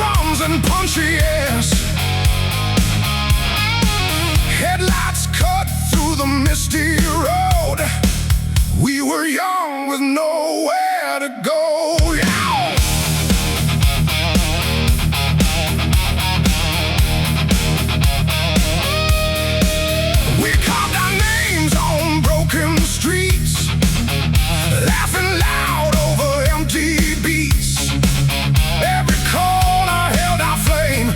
drums and punchy airs. Headlights cut through the misty road. We were young with nowhere to go. Yeah. We carved our names on broken streets, laughing loud over empty beats. Every corner held our flame.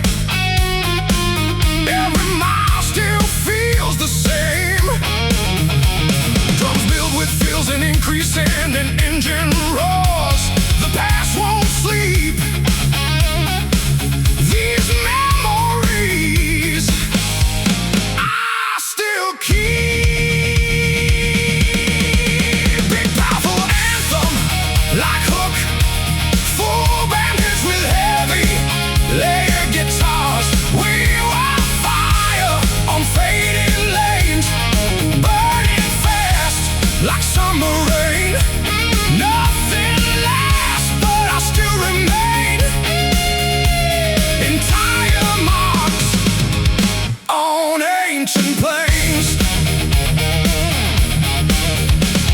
Every mile still feels the same. Drums build with fills and increase and an engine roars. The past won't sleep. These memories I still keep. Big powerful anthem like hook, full band hits with heavy layered guitars. We were fire on fading lanes, burning fast like summer rain. Nothing lasts, but I still remain. Entire marks on ancient plains.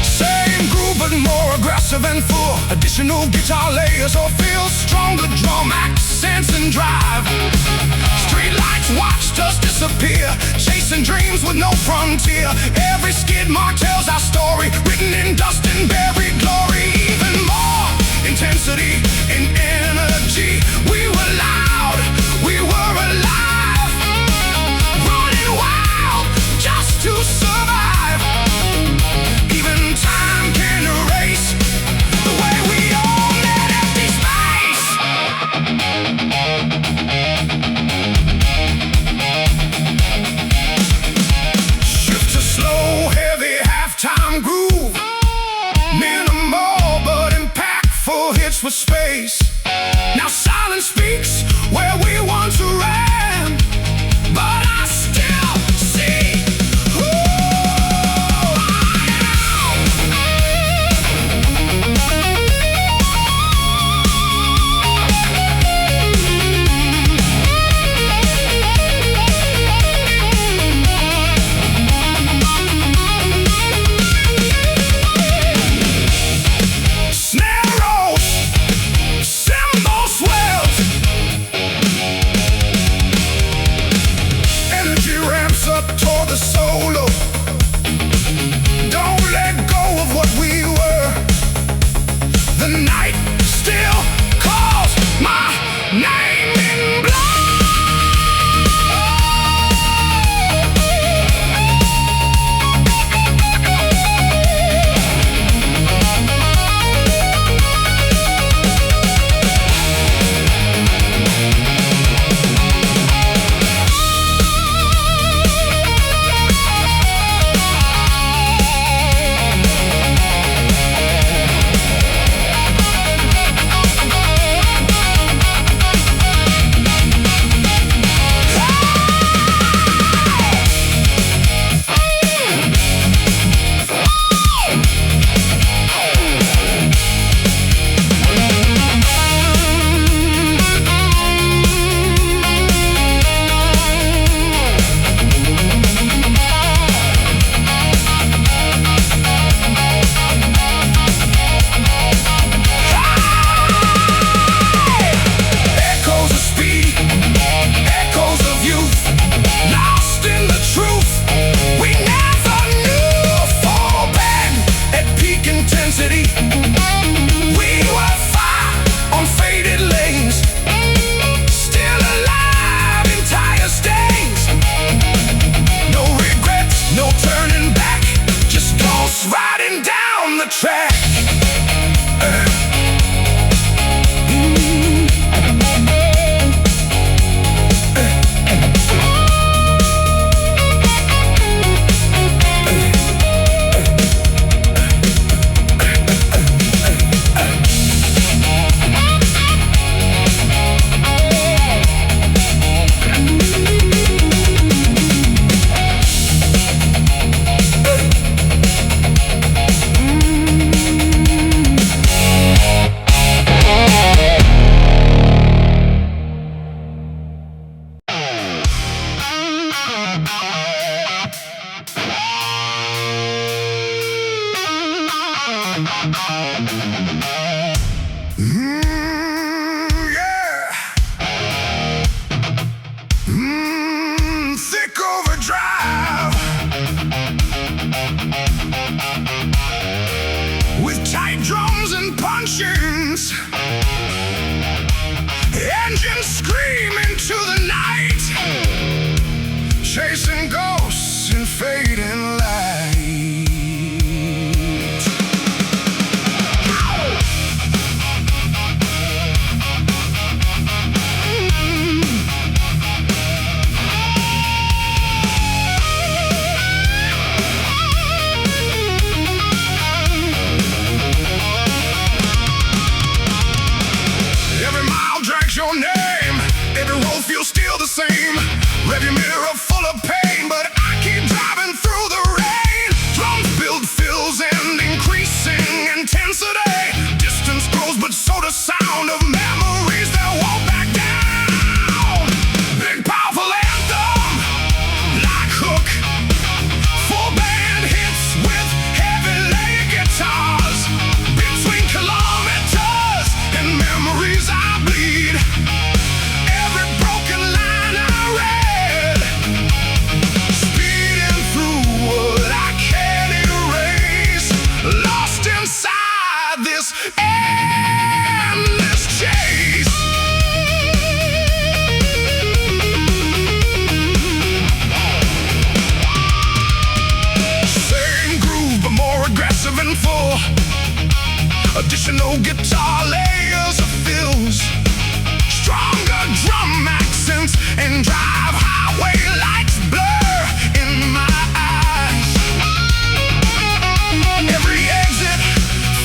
Same groove but more aggressive and full. Additional guitar layers or feels stronger drum accents and drive. Streetlights watched us disappear, chasing dreams with no frontier. Every skid mark tells our story, written in dust and buried glory. Even more intensity and energy. We were loud, we were alive, running wild just to survive. Even time can erase the way we own that empty space. Shift to slow, heavy halftime groove. Minimal but impactful hits with space. Now silence speaks where we once ran, but I still see who snare rolls, cymbal swells, flame. Every road feels still the same. Rearview mirror full of pain, but I keep driving through the rain. Drums build fills and increasing intensity. Distance grows, but so does sound of memories that won't back down. Big powerful anthem, like hook. Full band hits with heavy layer guitars. Between kilometers and memories I bleed. Every broken line I read, speeding through what I can't erase. Lost inside this endless chase. Same groove, but more aggressive and full. Additional guitar layers of fills. Stronger drum accents and drive highway lights blur in my eyes. Every exit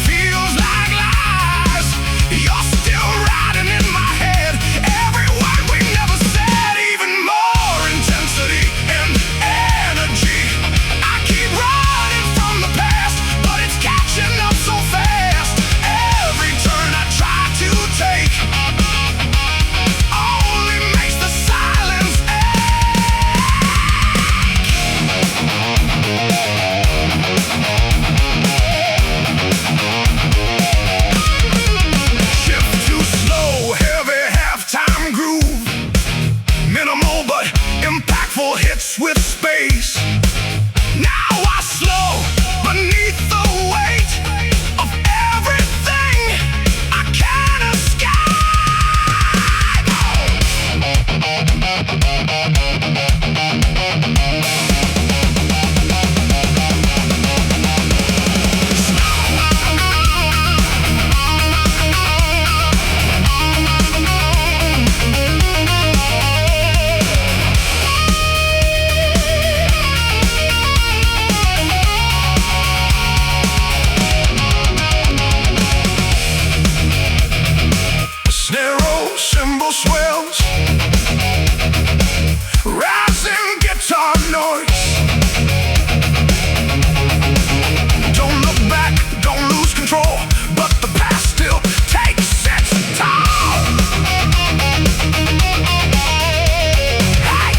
feels like lies. You're still riding in my head. Every word we never said, even more intensity and energy. I keep running from the past, but it's catching up so fast. Every turn I try to take only makes the silence shift too slow, heavy halftime groove. Minimal but impactful hits with space. Now I slow beneath the weight of everything I can't escape. Snare roll, cymbal swells, rising guitar noise. Don't look back, don't lose control, but the past still takes its toll. Hey!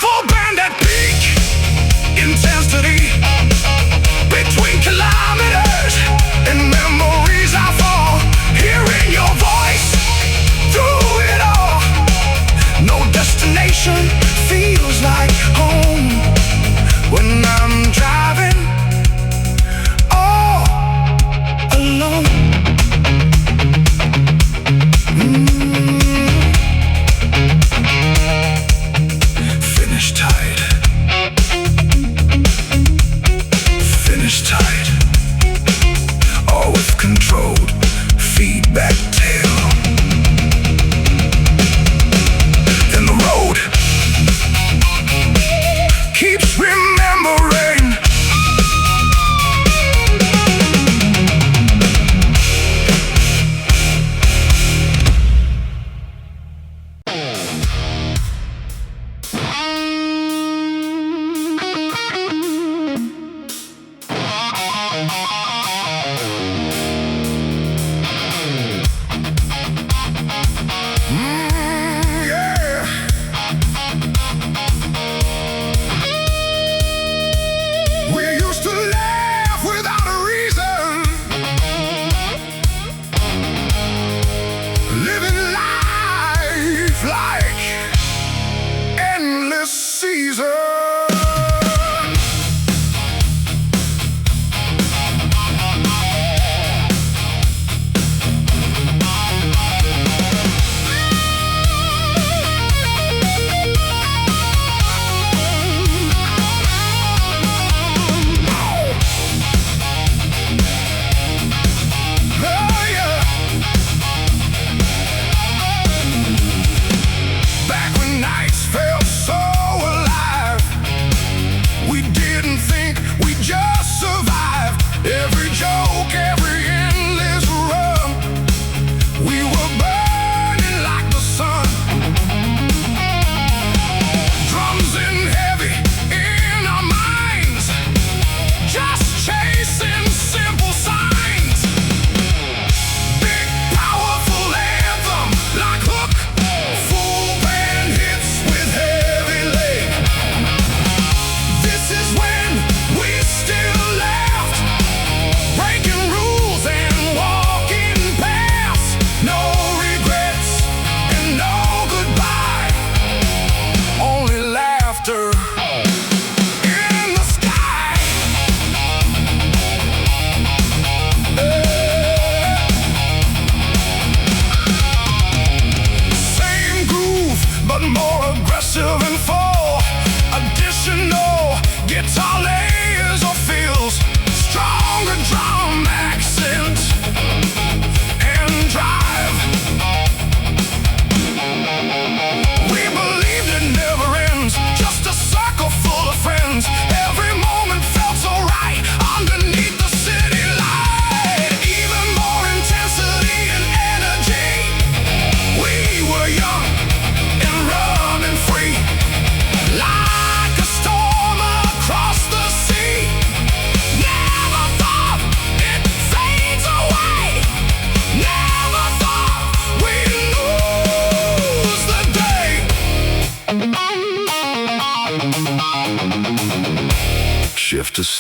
Full band at peak intensity. Between kilometers and memories I fall. Hearing your voice through it all. No destination feels like home when I'm driving all alone. Finish tight. Finish tight. All with controlled feedback tail. Then the road keeps remembering.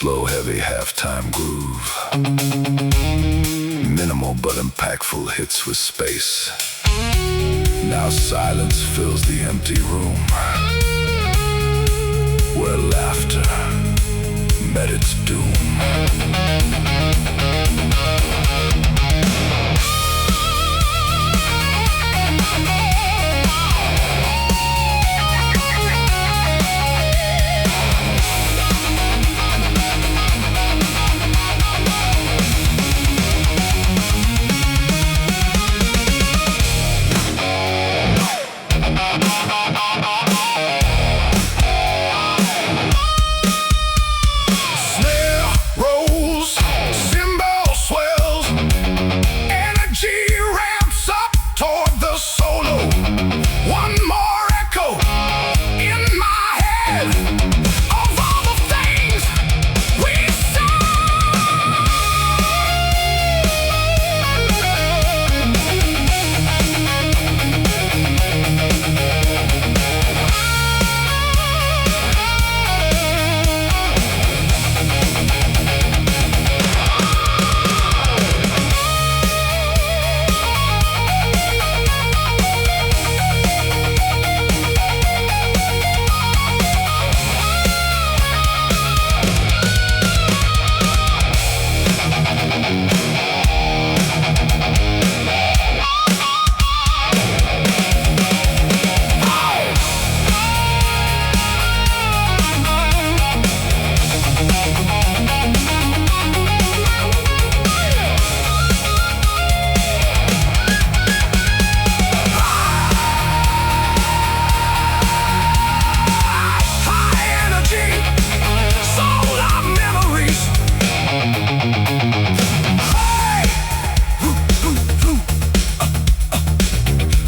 slow, heavy halftime groove. Minimal but impactful hits with space. Now silence fills the empty room, where laughter met its doom.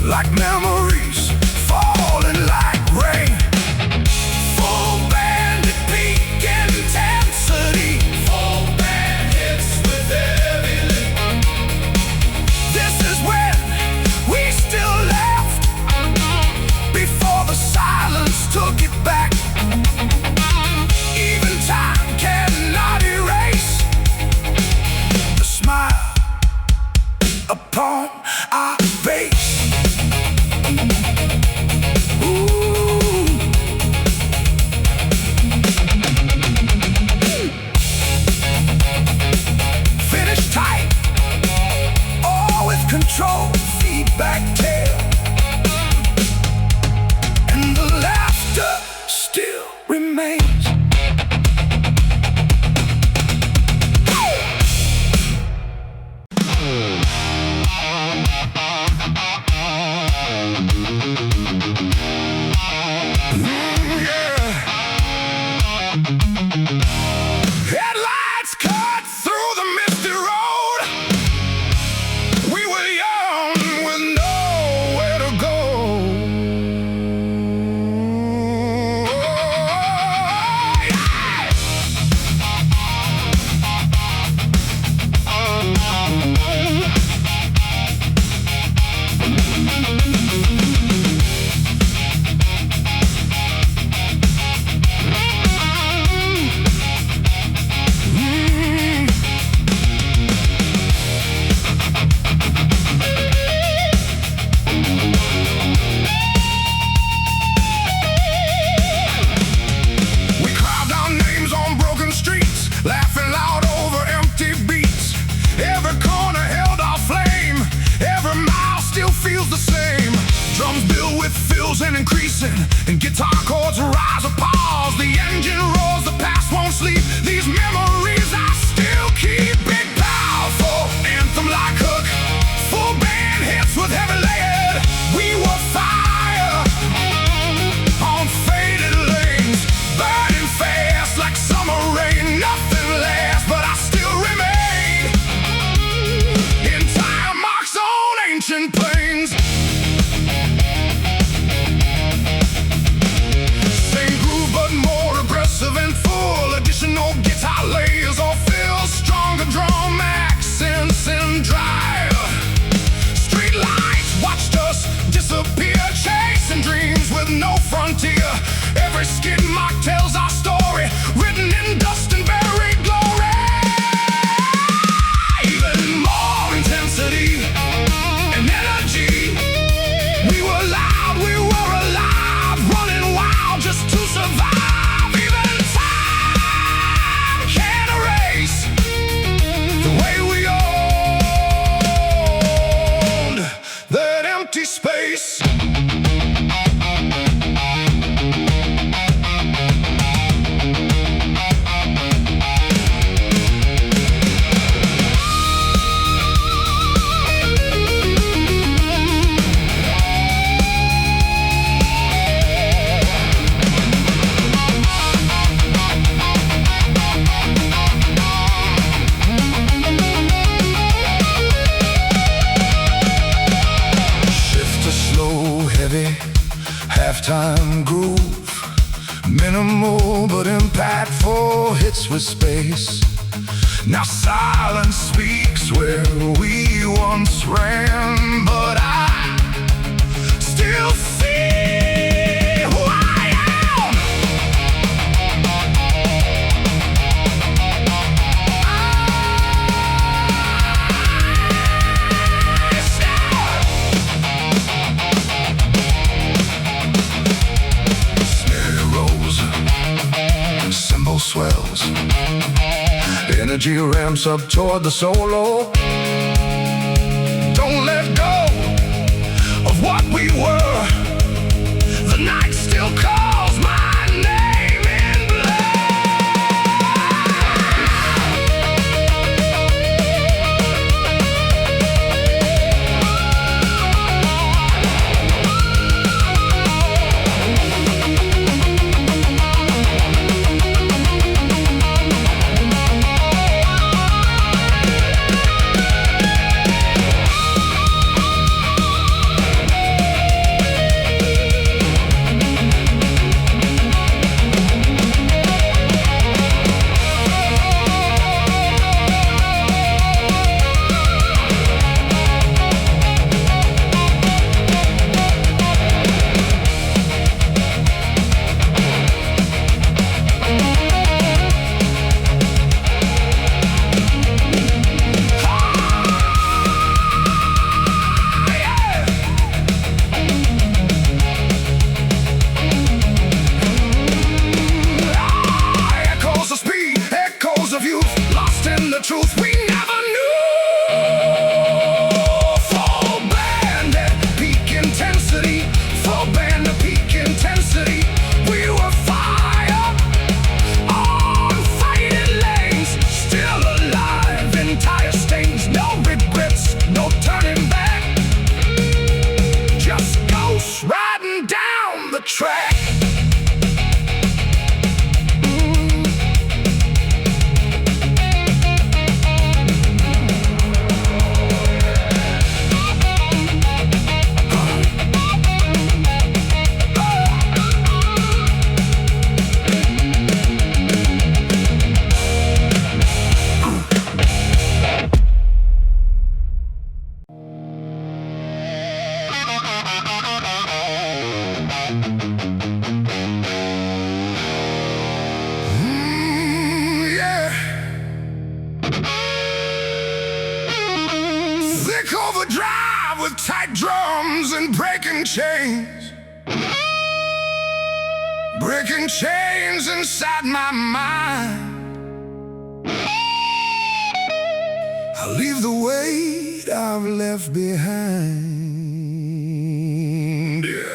Like memories falling like rain, full band at peak intensity, full band hits with heavy lift. This is when we still left, before the silence took it back. Even time cannot erase the smile upon our face. Finish tight, all with control, feedback tail, and the laughter still remains. Headlights cut through the misty road. We were young with nowhere to go. Laughing loud over empty beats. Every corner held our flame. Every mile still feels the same. Drums build with fills and increasing, and guitar chords rise or pause. The engine roars, the past won't sleep. These memories I still keep. Big powerful anthem like hook, full band hits with heavy lead. We were fire on faded lanes, burning fast like summer rain. Nothing lasts, but I still remain in time marks on ancient plains. Same groove but more aggressive and full. Additional guitar layers all fill. Stronger drum accents and drive. Street lights watched us disappear, chasing dreams with no frontier. Every skid mark tells our story, written in dust and buried. empty space. Halftime groove, minimal but impactful hits with space. Now silence speaks where we once ran, but I still see who I am. Swells, energy ramps up toward the solo. Don't let go of what we were. The night still calls my name in truth we never knew. Full band at peak intensity. Full band at peak intensity. We were fire on faded lanes. Still alive in tire stains. No regrets, no turning back. Just ghosts riding down the track. Overdrive with tight drums and breaking chains. Breaking chains inside my mind. I leave the weight I've left behind. Yeah.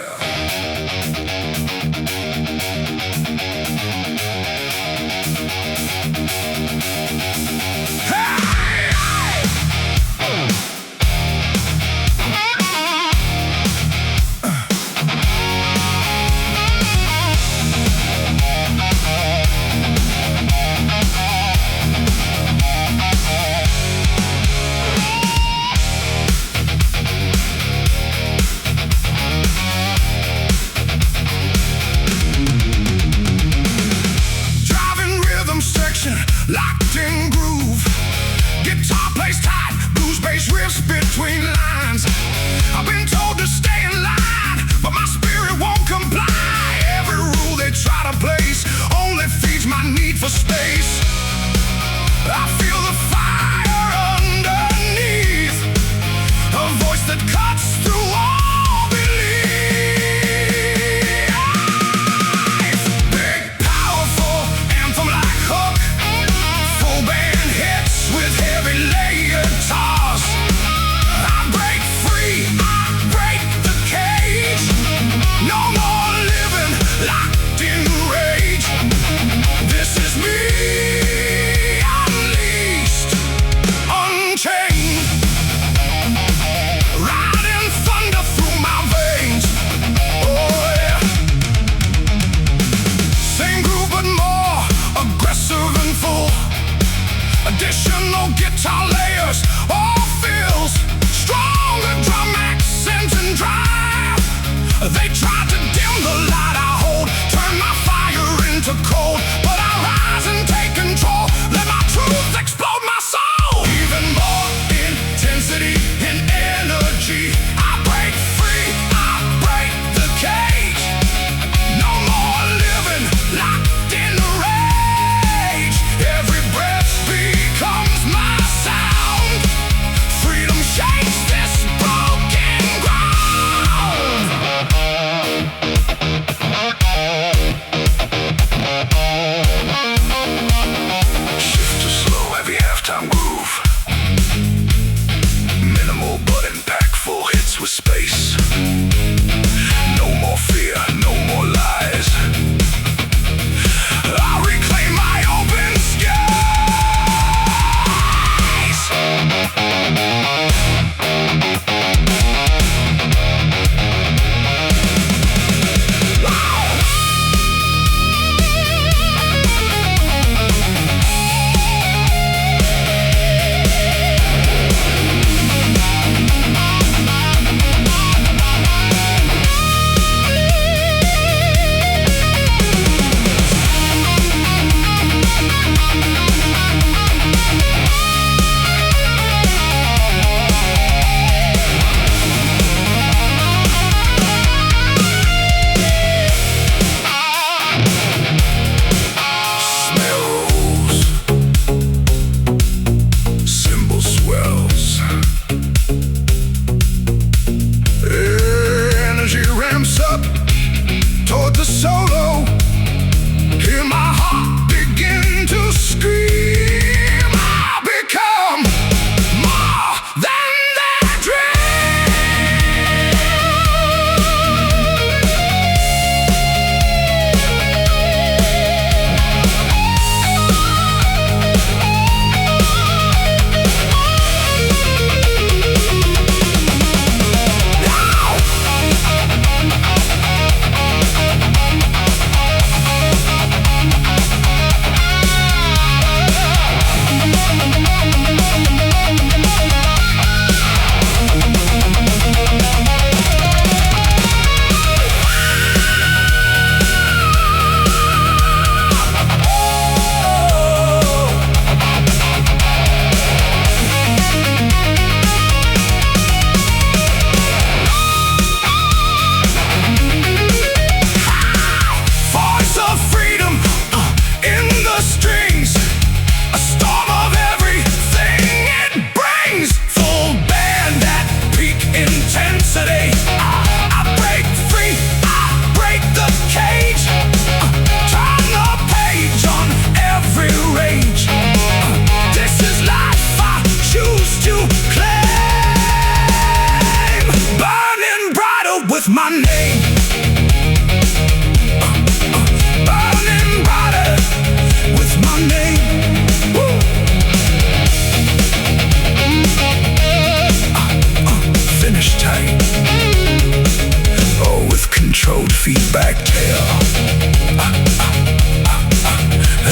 back tail.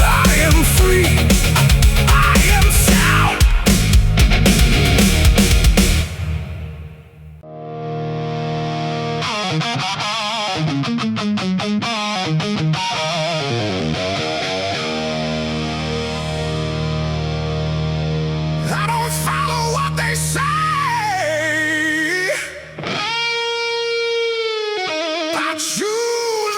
I am free. I am sound. I don't follow what they say. I choose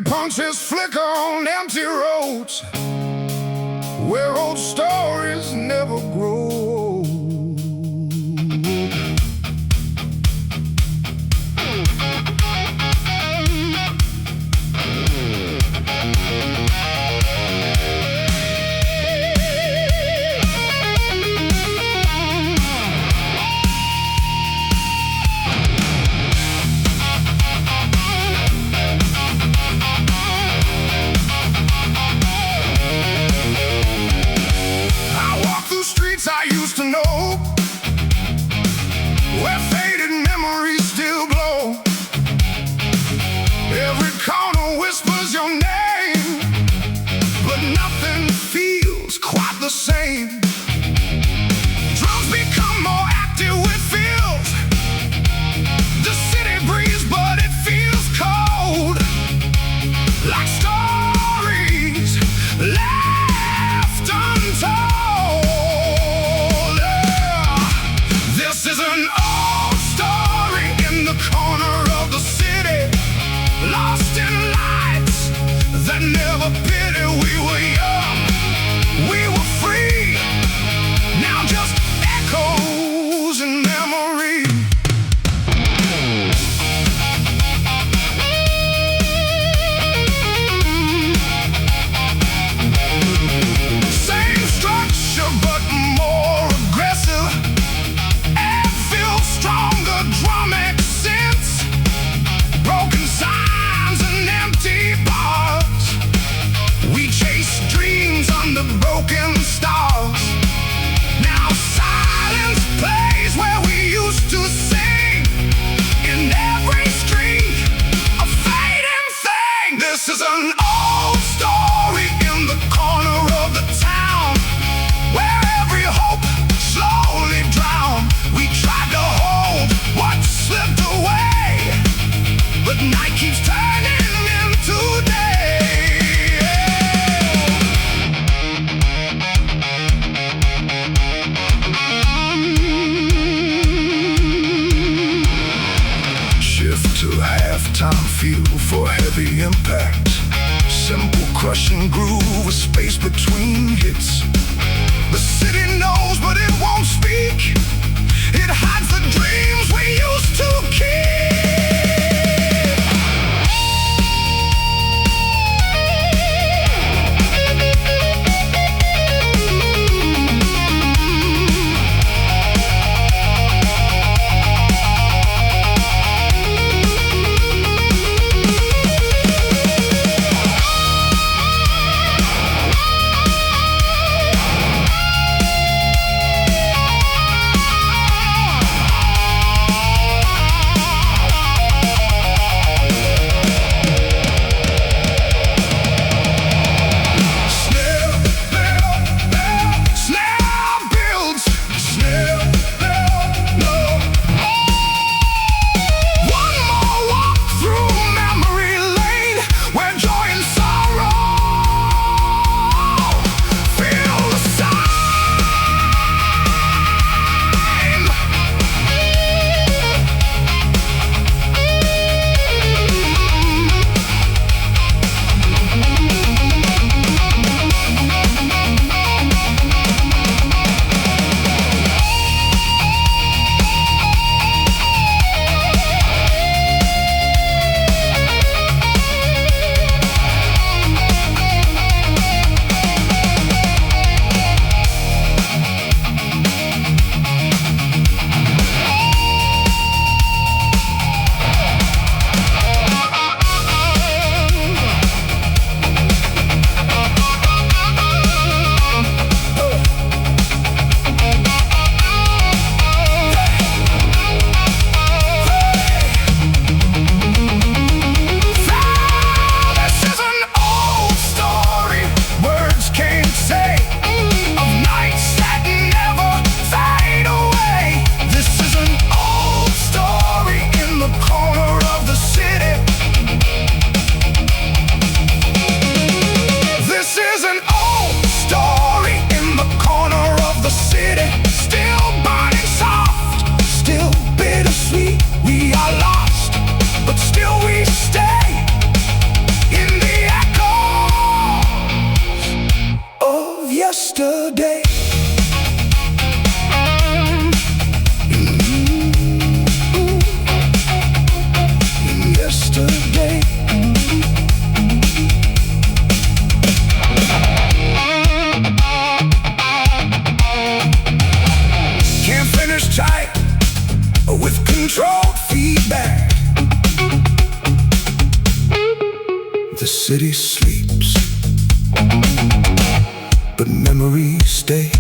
punches flicker on empty roads where old stories never grow. I used to know, where faded memories still glow. Every corner whispers your name, but nothing feels quite the same. Drums become more active with feels. The city breeze, but it feels cold, like stories left untold. This is an old story in the corner of the city, lost in lights that never pity. We were young, we were free, now just echoes in memory. Same structure but more aggressive. Stronger drum accents, broken signs and empty bars. We chase dreams under broken stars. Now silence plays where we used to sing. In every string, a fading thing. This is an old story in the corner of the town, where every hope slowly drowned. We tried to hold what slipped away, but night keeps turning into day. Shift to halftime feel for heavy impact. Simple crushing groove with space between hits. The city knows but it won't speak. It hides the dreams we used to keep. yesterday. Can't finish tight with controlled feedback. The city sleeps, but memories stay.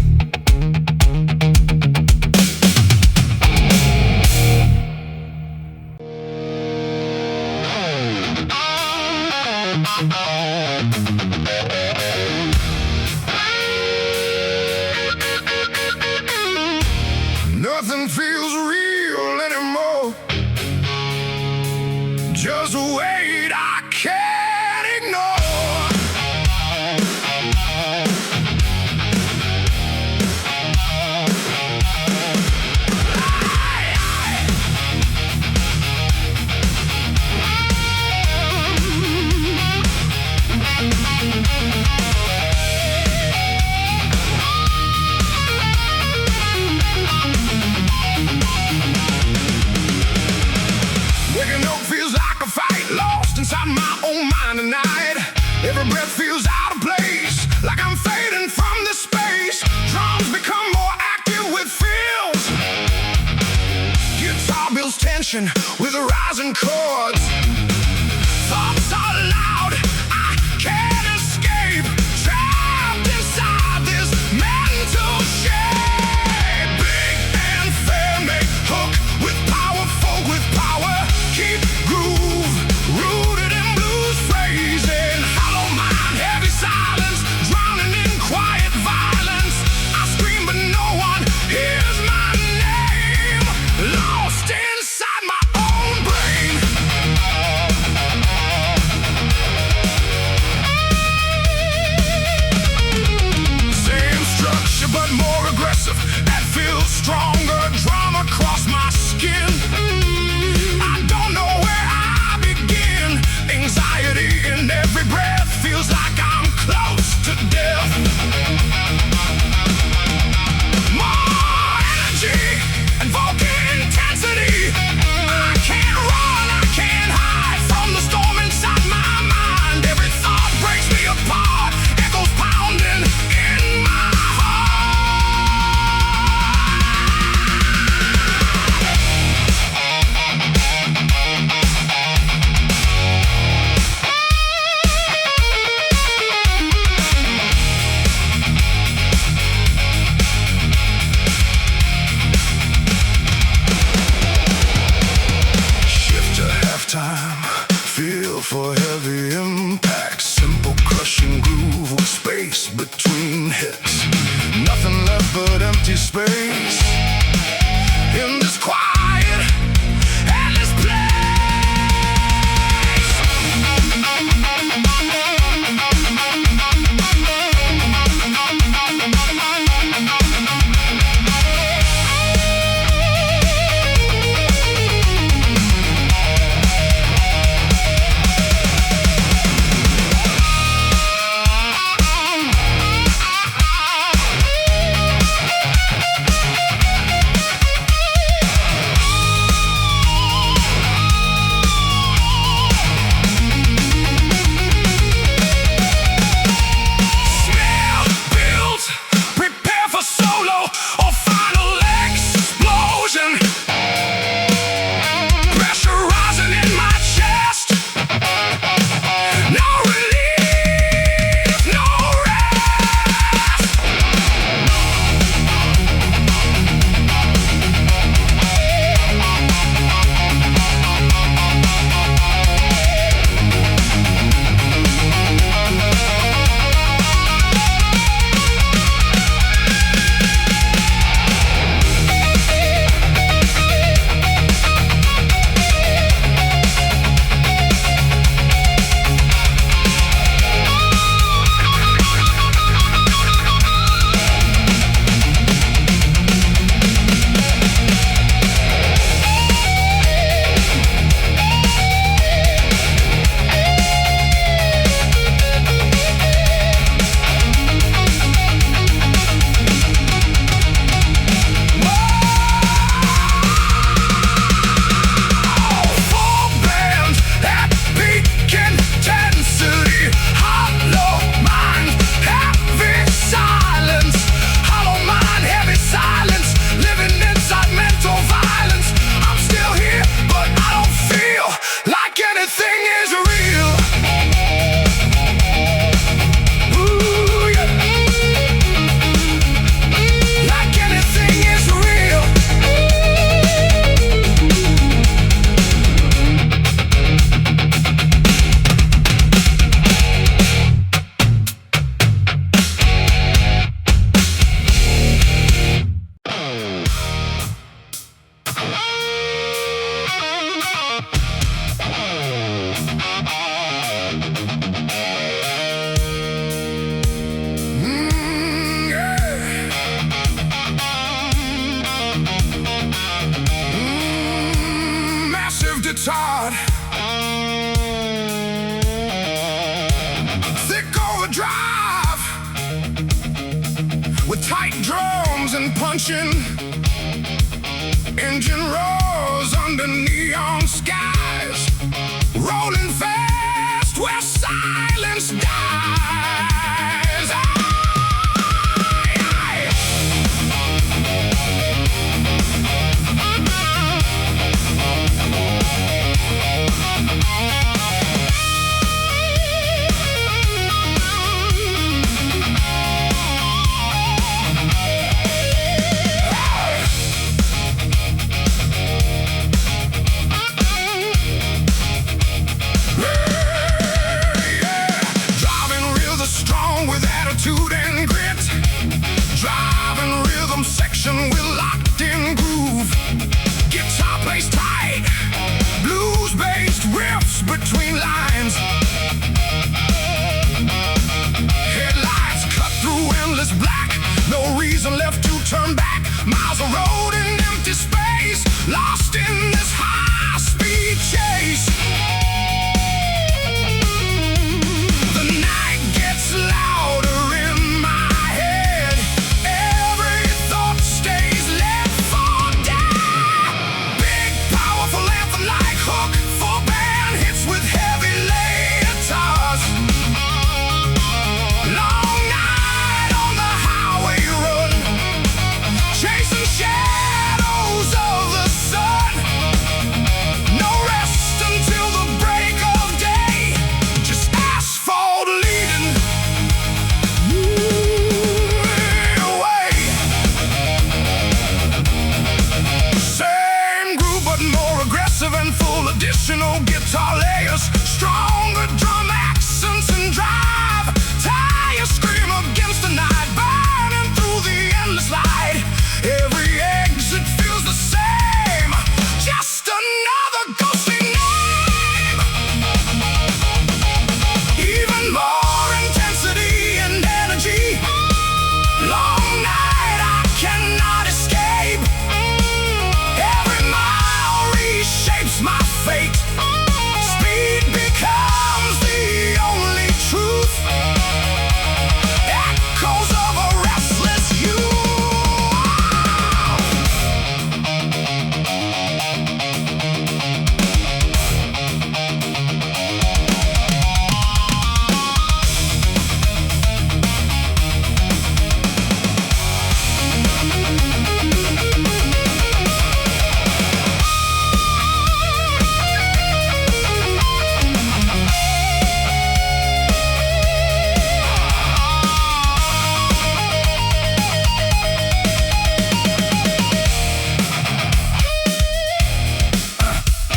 Nothing feels real anymore. Just wait, I can't ignore. Waking up feels like a fight, lost inside my own mind tonight. Every breath feels out of place, like I'm fading from this space. Drums become more active with feels. Guitar builds tension with rising chords. Thoughts are loud, I can't escape. Trapped inside this mental shape. Big and fair make hook with power, folk with power. Keep groove, rooted in blues phrasing. Hollow mind, heavy silence, drowning in quiet violence. I scream but no one hears my name. Lost inside my own brain. Same structure but more aggressive. That feels stronger. Drama across my skin. I don't know where I begin. Anxiety in every breath feels like I'm close to death. More energy and vocal intensity. I can't run, I can't hide from the storm inside my mind. Every thought breaks me apart, echoes pounding in my heart. Shift to halftime, feel for heavy impact. Simple crushing groove with space between hits. Nothing left but empty space in this quiet, endless place. heart. Thick overdrive with tight drums and punching. Engine roars under neon skies, rolling fast where silence dies. With locked-in groove, guitar plays tight, blues-based riffs between lines. Headlights cut through endless black, no reason left to turn back. Miles of road in empty space, lost in this high-speed chase. The night gets louder in my head. Every thought stays left for dead. Big, powerful anthem-like hook, full band hits with heavy guitars. Long night on the highway run, chasing shadows of the sun. No rest until the break of day, just asphalt leading away. Same groove but more aggressive and full, additional guitar layers, stronger drum accents and drive. Tires scream against the night, burning through the endless light. Every exit feels the same, just another ghostly name. Even more intensity and energy. Long night I cannot escape. Every mile reshapes my fate. Speed becomes the only truth. Echoes of a restless youth.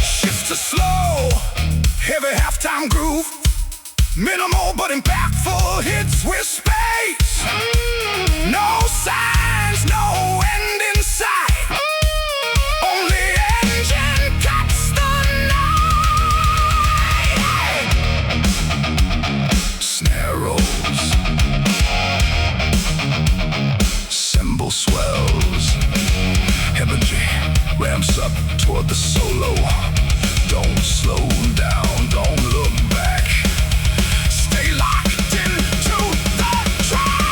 Shift to slow, heavy halftime groove. Minimal but impactful hits with space. No signs, no end in sight. Only engine cuts the night. Snare rolls, cymbal swells. Energy ramps up toward the solo. Don't slow down, don't look back. Stay locked into the track.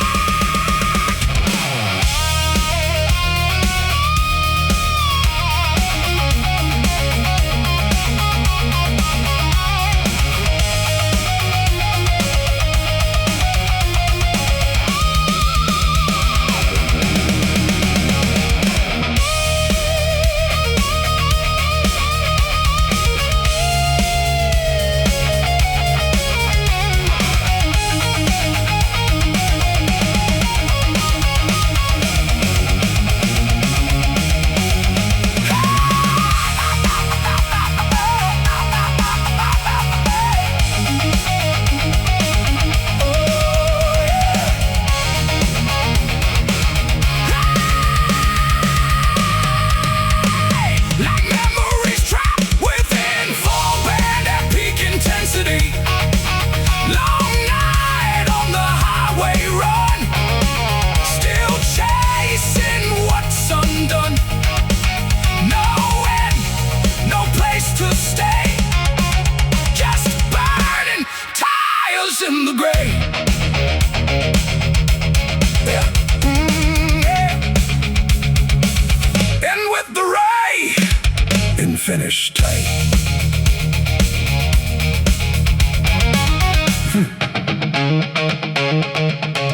finish tight.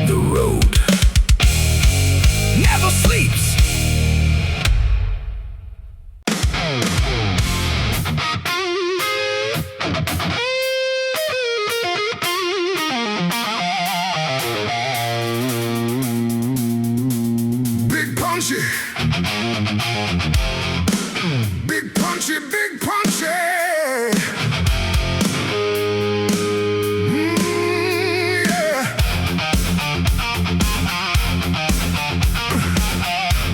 The road never sleeps. Big punchy, big punchy, big punchy.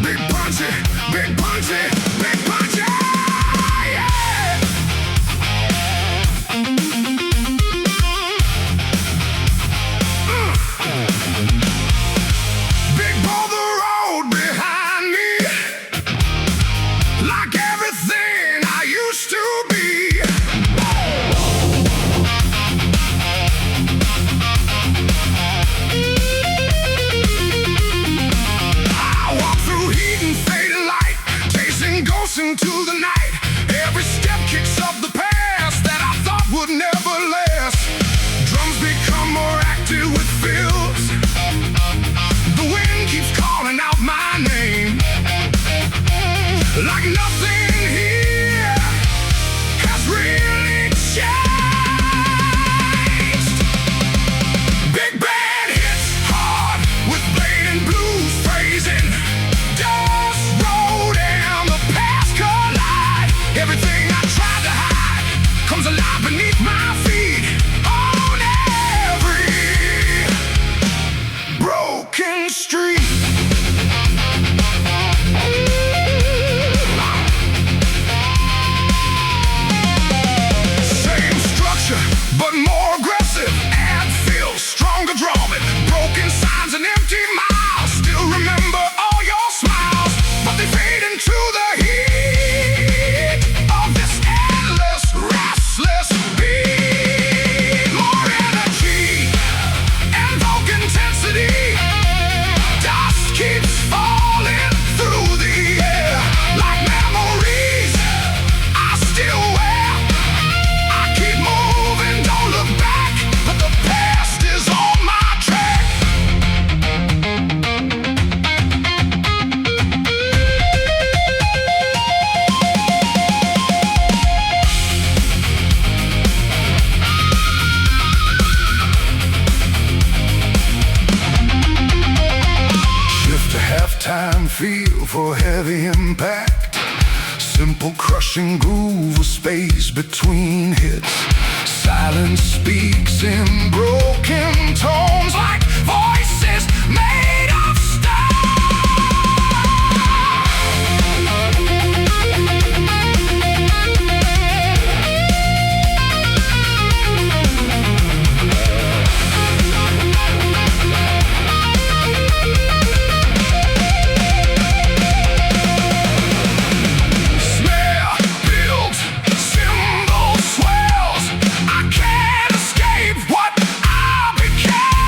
Big punchy, big punchy, big punchy, yeah! Big boulder road behind me, like everything I used to be. I walk through heat and fading light, chasing ghosts into the night. Every step kicks up the past that I thought would never last. Drums become more active with fills. The wind keeps calling out my name, like nothing here has really changed. Big band hits hard with blade and blues phrasing. Dust road and the past collide. Everything I tried to hide comes alive beneath my feet. On every broken street. Same structure, but more aggressive. Add fill, stronger drumming. Broken signs and empty miles. Still remember all your smiles, but they fade into the heat of this endless, restless beat. More energy and vogue intensity. Dust keeps falling through the air like memories I still wear. I keep moving, don't look back, but the past is on my track. Shift to halftime, feel for heavy impact. Simple crushing groove, a space between hits. Silence speaks in broken tones like voices made of snare builds, cymbal swells. I can't escape what I became.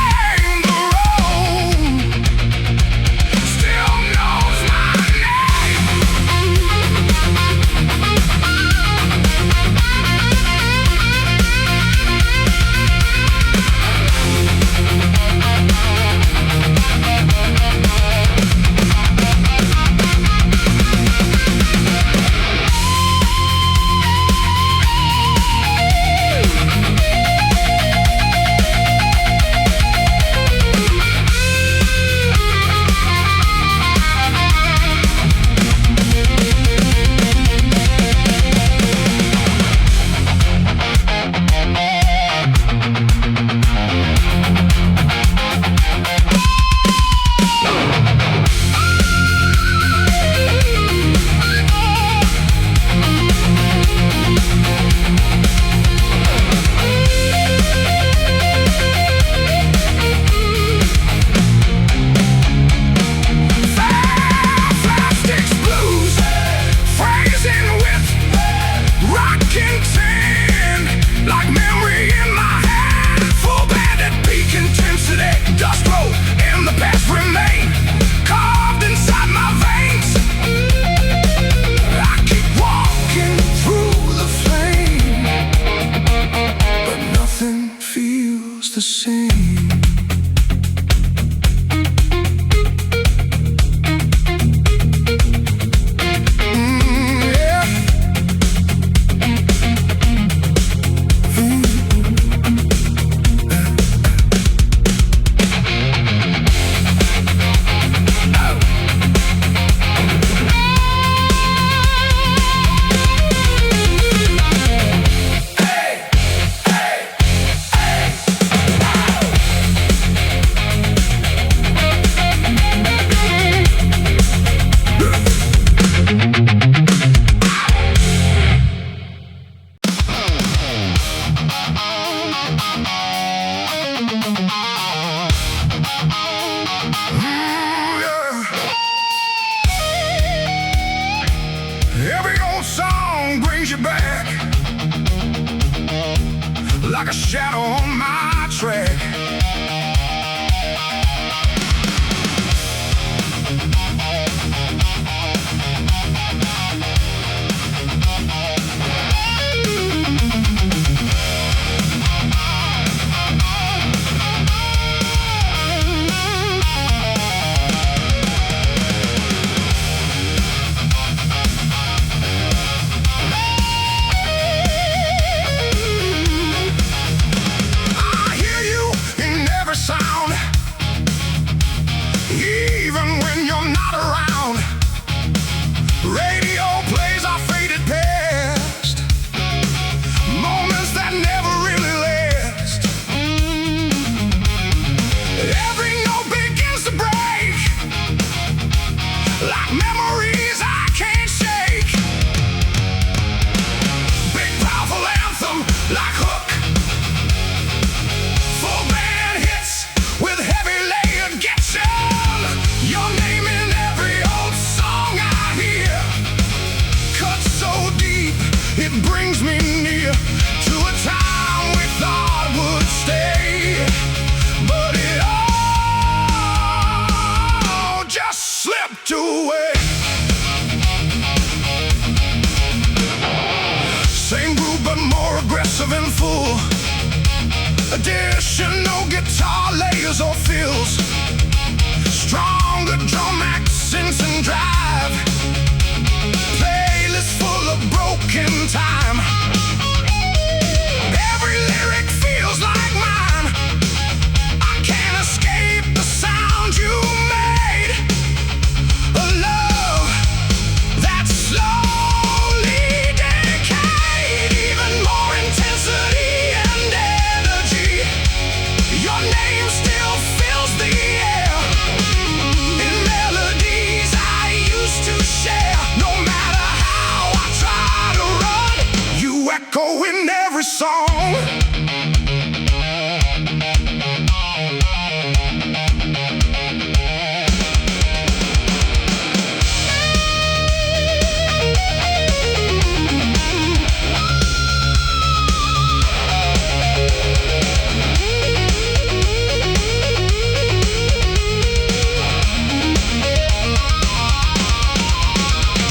the same. Every old song brings you back like a shadow on my track. It brings me near to a time we thought would stay, but it all just slipped away. Same groove but more aggressive and full. Additional guitar layers or fills. Stronger drum accents and drive. Playlist full of broken time. Every lyric feels like mine. I can't escape the sound you made. A love that slowly decayed. Even more intensity and energy. Your name still fills the air in melodies I used to share. No matter how I try to run, you echo in every song.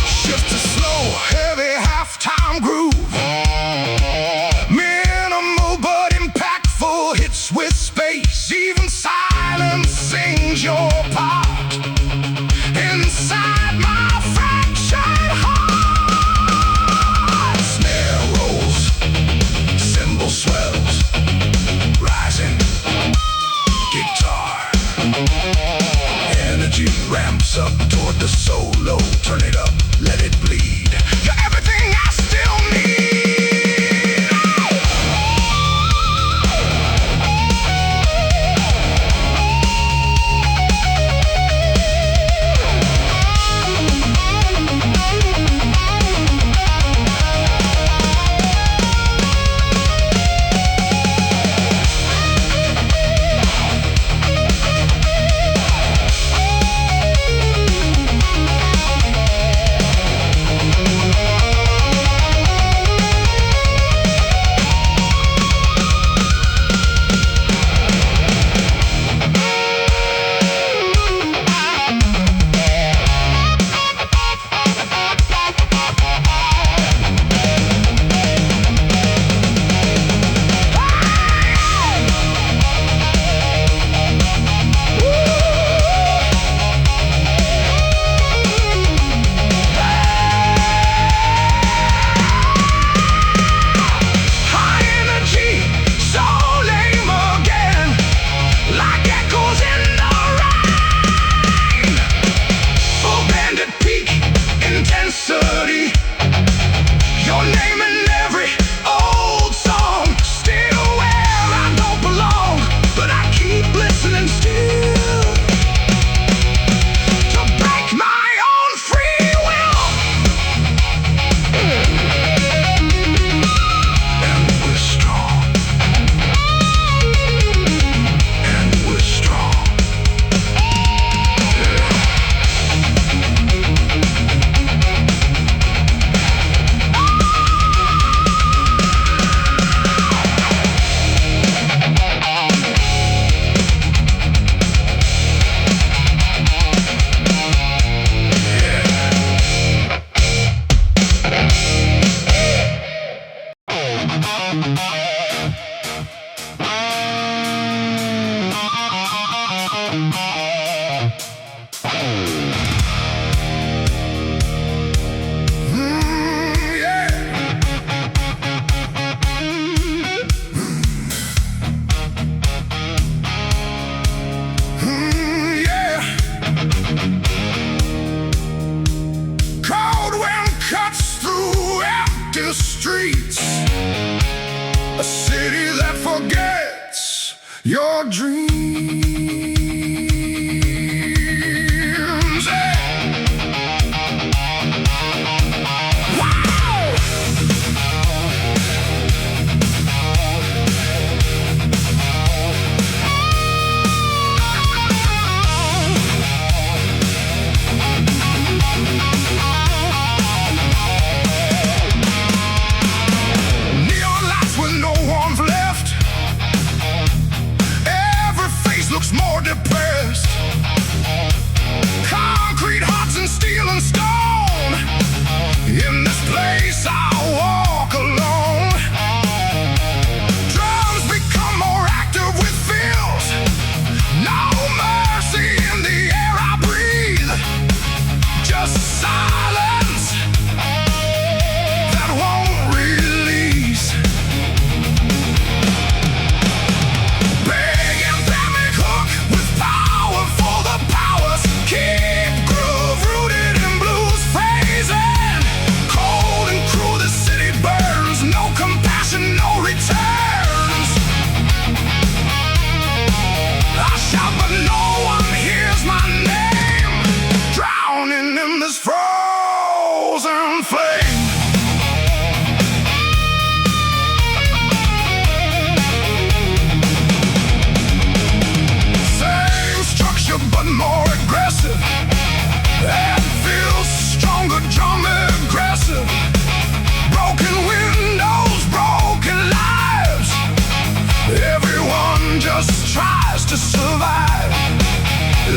Shift to slow, heavy halftime groove. Minimal your dreams. Wow! Neon lights with no warmth left. Every face looks more depressed. Concrete hearts and steel and stone. In this place I walk alone. Drums become more active with feels. No mercy in the air I breathe. Just silence that won't release. Big anthemic hook with power for the powers. Keep groove rooted in blues phrasing. Cold and cruel the city burns. No compassion, no returns. I shout but no one hears my name. Drowning in this frozen flame. Same structure but more aggressive. And feels stronger, drum aggressive. Broken windows, broken lives. Everyone just tries to survive.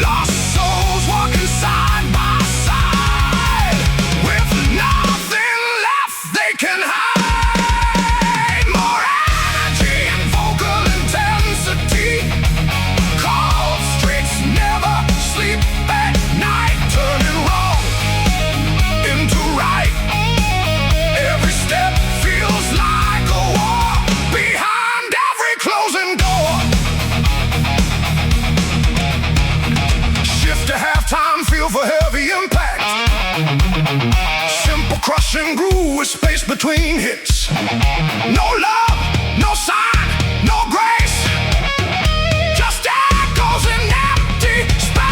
Lost souls walking side by side. With nothing left they can hide. More energy and vocal intensity. Cold streets never sleep at night. Turning wrong into right. Every step feels like a war. Behind every closing door. Shift to halftime, feel for heavy impact. Simple crushing groove with space between hits. No love, no sign, no grace. Just echoes in empty space.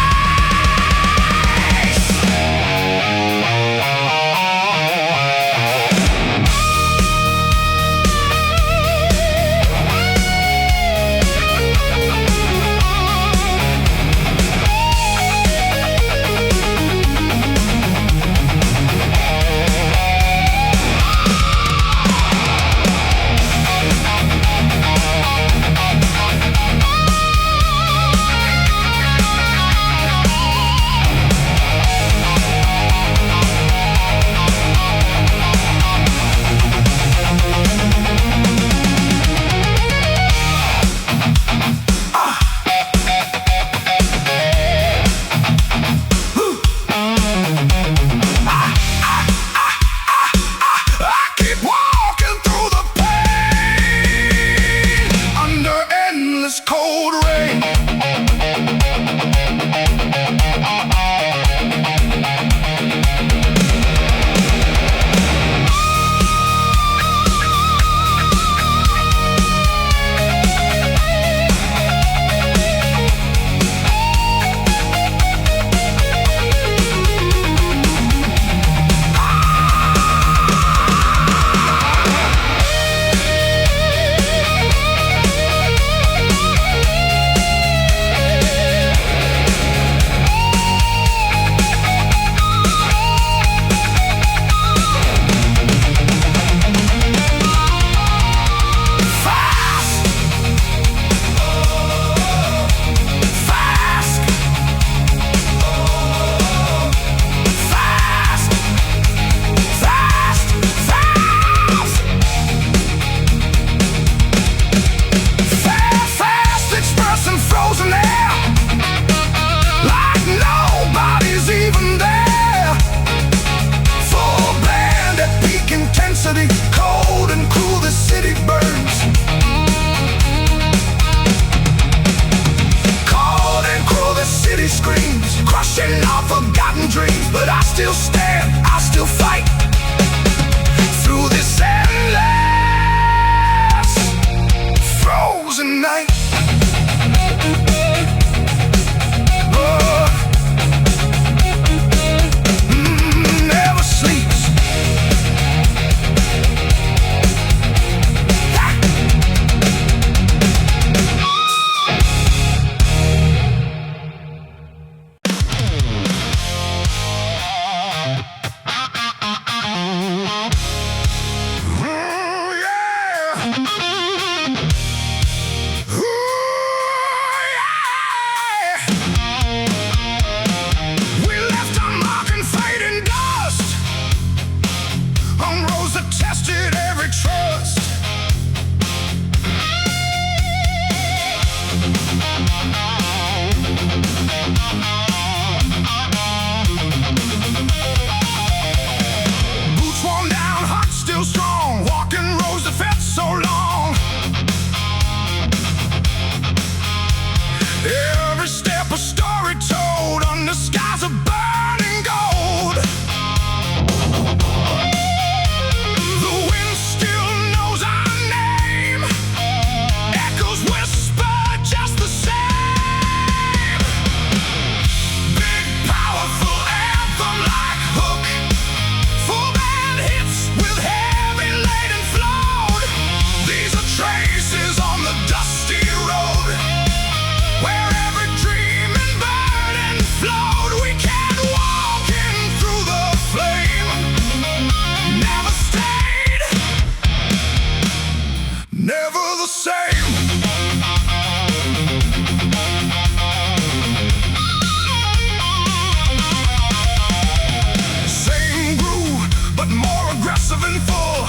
same. Same groove, but more aggressive and full.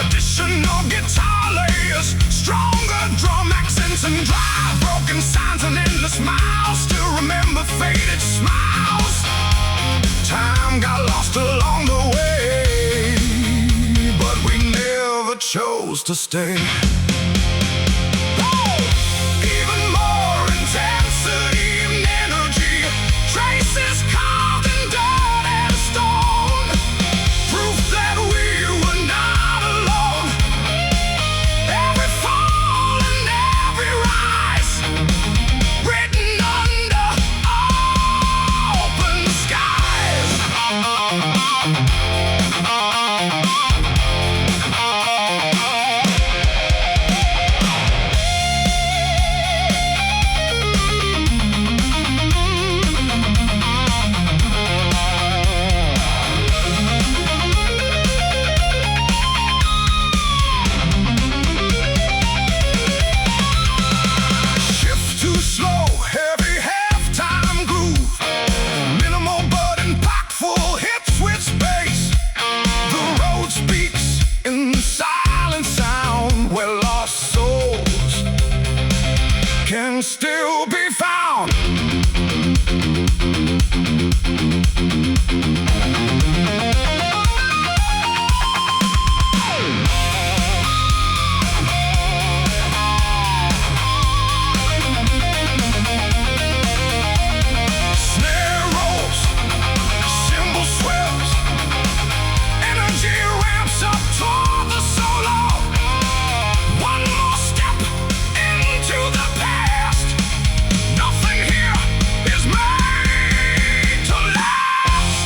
Additional guitar layers, stronger drum accents and drive. Broken signs and endless smiles. Still remember faded smiles. Time got lost along the way, but we never chose to stay. Even more intensity and energy, traces carved in dirt and stone. Proof that we were not alone. Every fall and every rise, written under open skies. Shift too slow, heavy halftime groove. Minimal but impactful hits with space. The road speaks in silent sound, where lost souls can still be found. Snare rolls, cymbal swells, energy ramps up toward the solo. One more step into the past. Nothing here is made to last.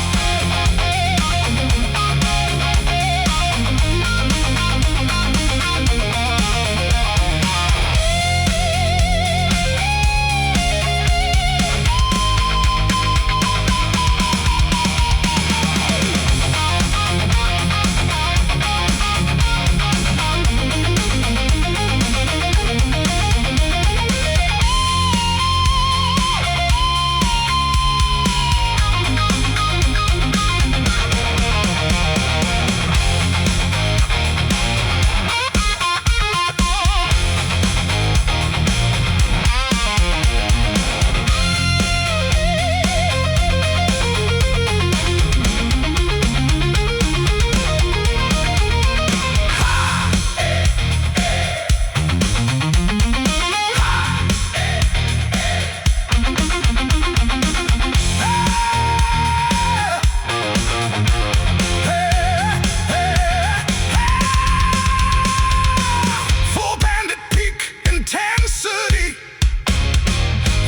Full bandit peak intensity.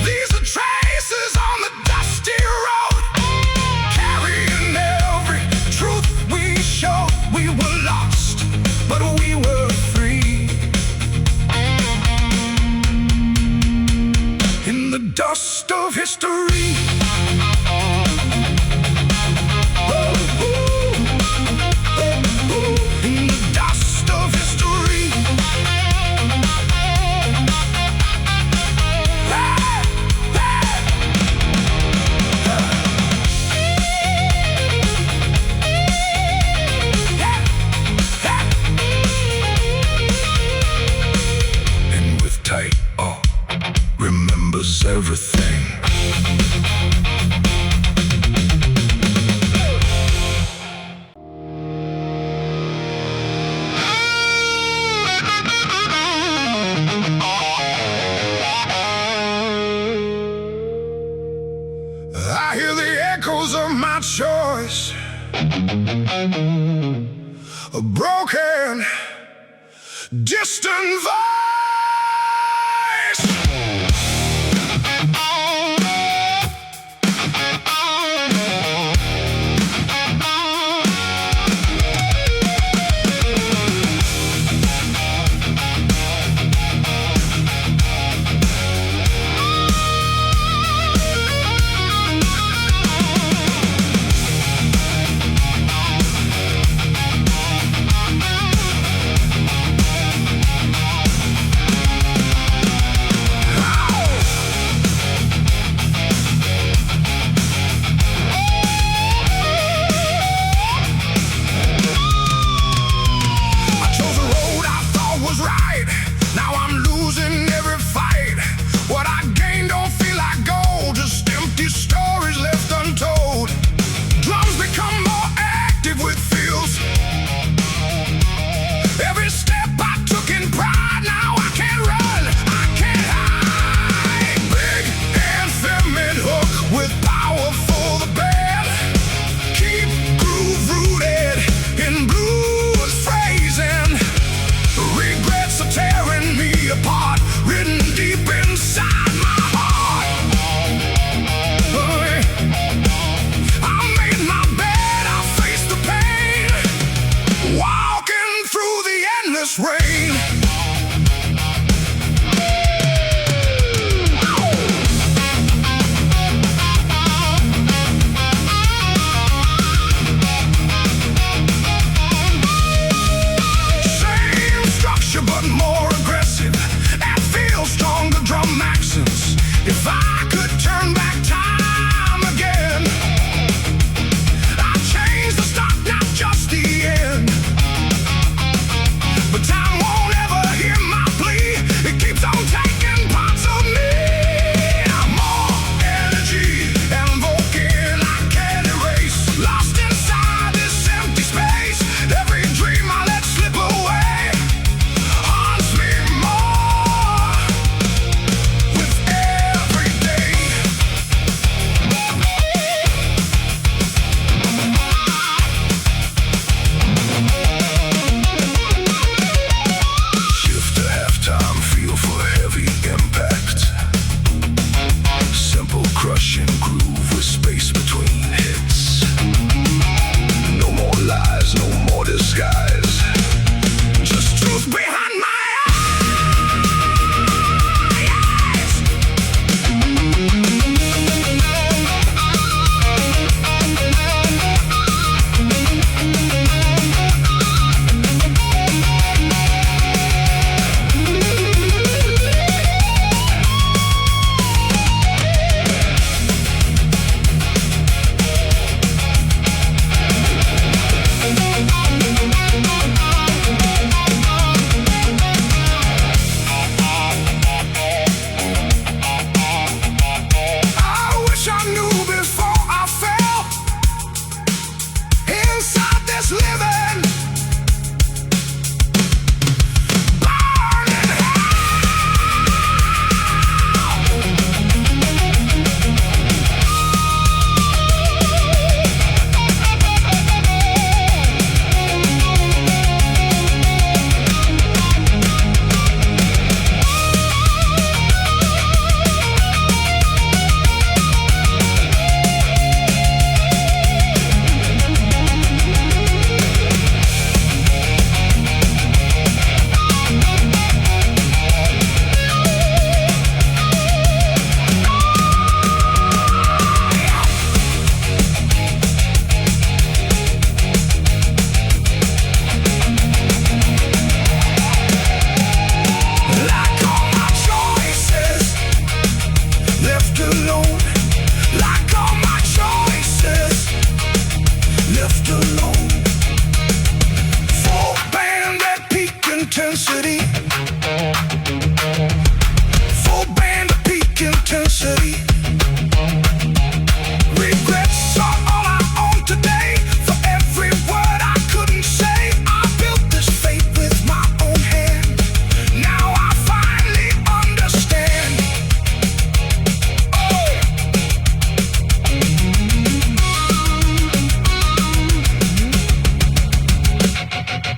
These are traces on the dusty road, carrying every truth we showed. We were lost, but we were free. In the dust of history. In the dust of history. And with tight remembers everything. I hear the echoes of my choice, a broken, distant voice. Full band of peak intensity. Regrets are all I own today. For every word I couldn't say, I built this fate with my own hand. Now I finally understand. Oh.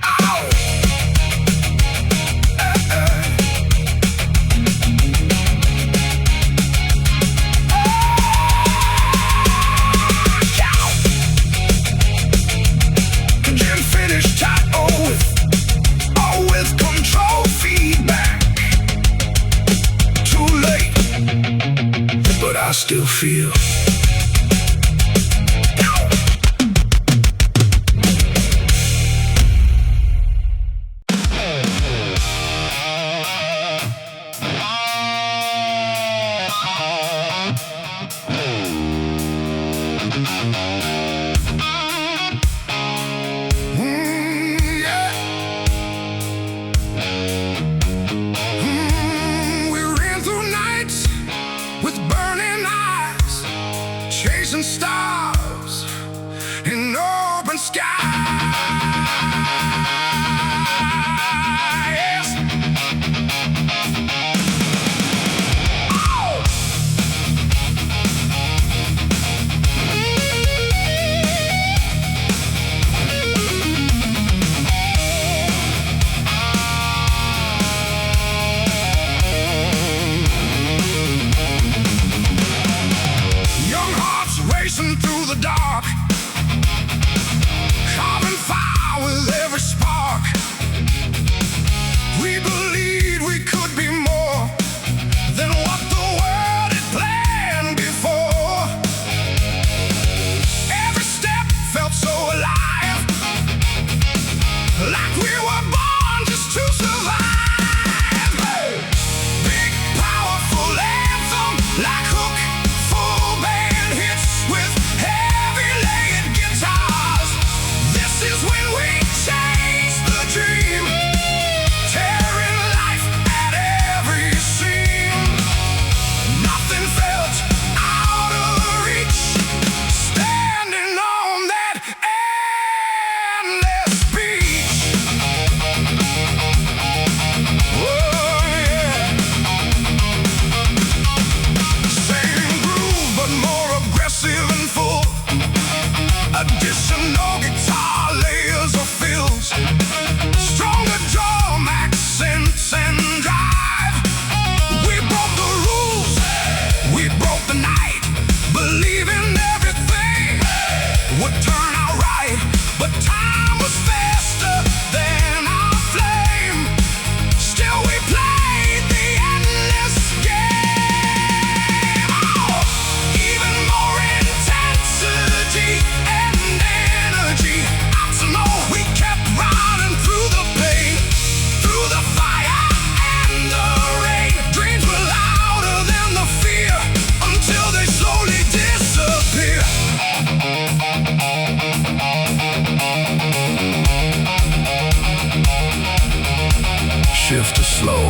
Ow. Can finish tight, with control feedback. Too late, but I still feel. We ran through nights with burning eyes, chasing stars in open skies. Oh! Young hearts racing through the dark, carving fire with every spark. We believed we could be more than what the world had planned before. Every step felt so alive, like we were born just to survive. Big, powerful anthem, like hook, full band hits with heavy layered guitars. This is when we chase the dream, tearing life at every seam. Nothing felt out of reach, standing on that endless beach. Oh yeah. Same groove, but more aggressive and full. Additional guitar layers or fills, stronger drum accents and drive. We broke the rules, we broke the night, believing everything would turn out right. But time was faster than our flame. Still we played the endless game. Oh, even more intensity and energy. Optional, we kept riding through the pain, through the fire and the rain. Dreams were louder than the fear, until they slowly disappear. Shift to slow,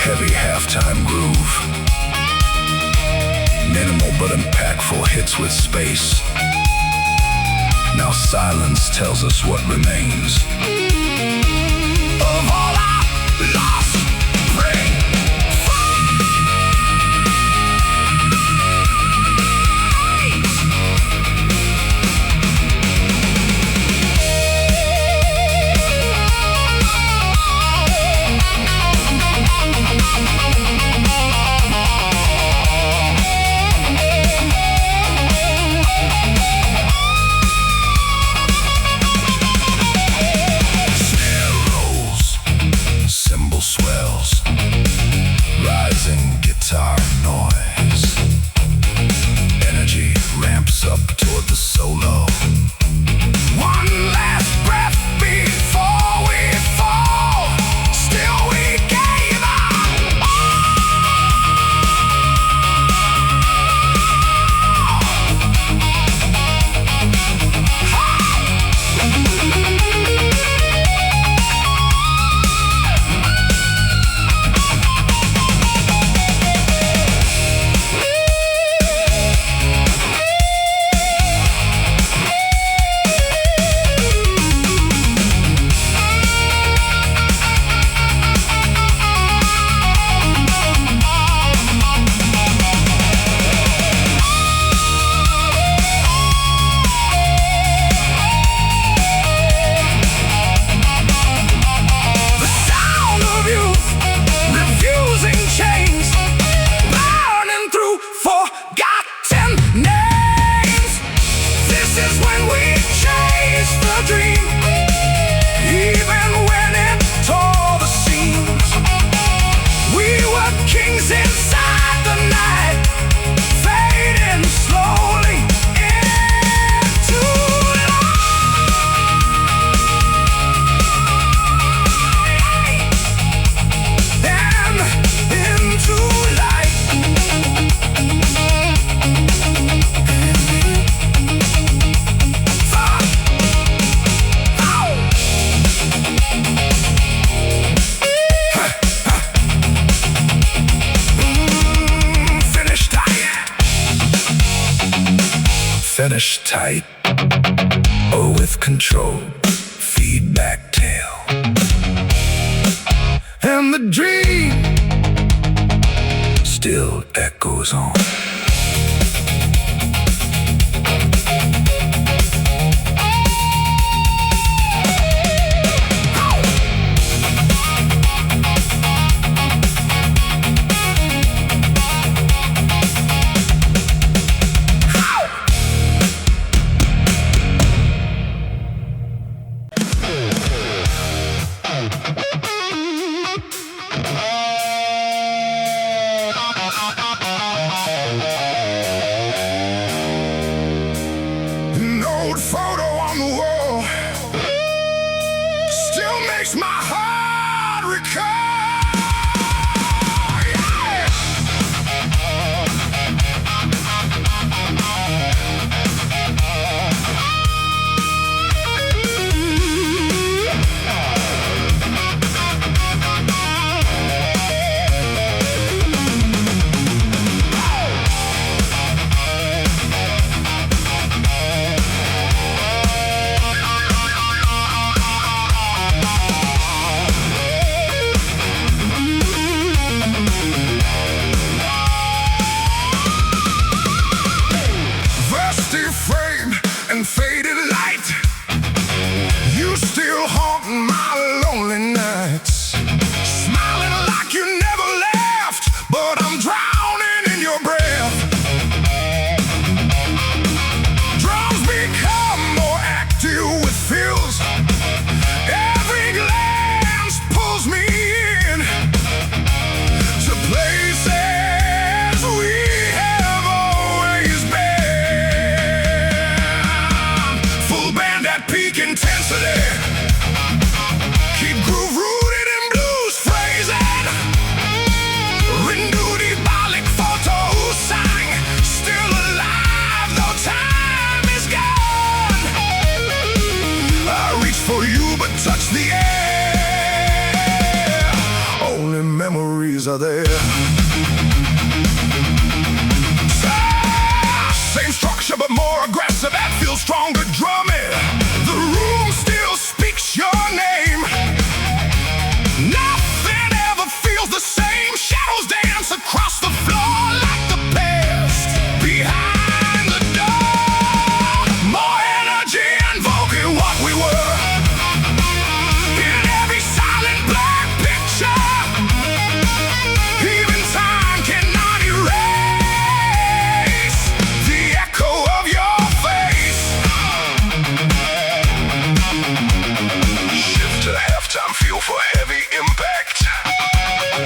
heavy halftime groove. Minimal but impactful hits with space. Now silence tells us what remains of all our lost brain. Snare rolls, mesh tight, or with control, feedback tail. And the dream still echoes on. Photo on the wall still makes my heart recall. Frame and faded light, you still haunt my lonely nights. Smiling like you never left, but I'm drowning in your breath. Drums become more active with feels. Every glance pulls me in to places we have always been. Peak intensity, keep groove rooted in blues phrasing. Renew diabolic photos sang, still alive though time is gone. I reach for you but touch the air, only memories are there. Same structure but more aggressive, that feels stronger drumming. The room still speaks your name. Nothing ever feels the same. Shadows dance across the floor like the past. Behind the door, more energy invoking what we were. In every silent black picture, even time cannot erase the echo of your face. Shift to halftime, feel for heavy impact.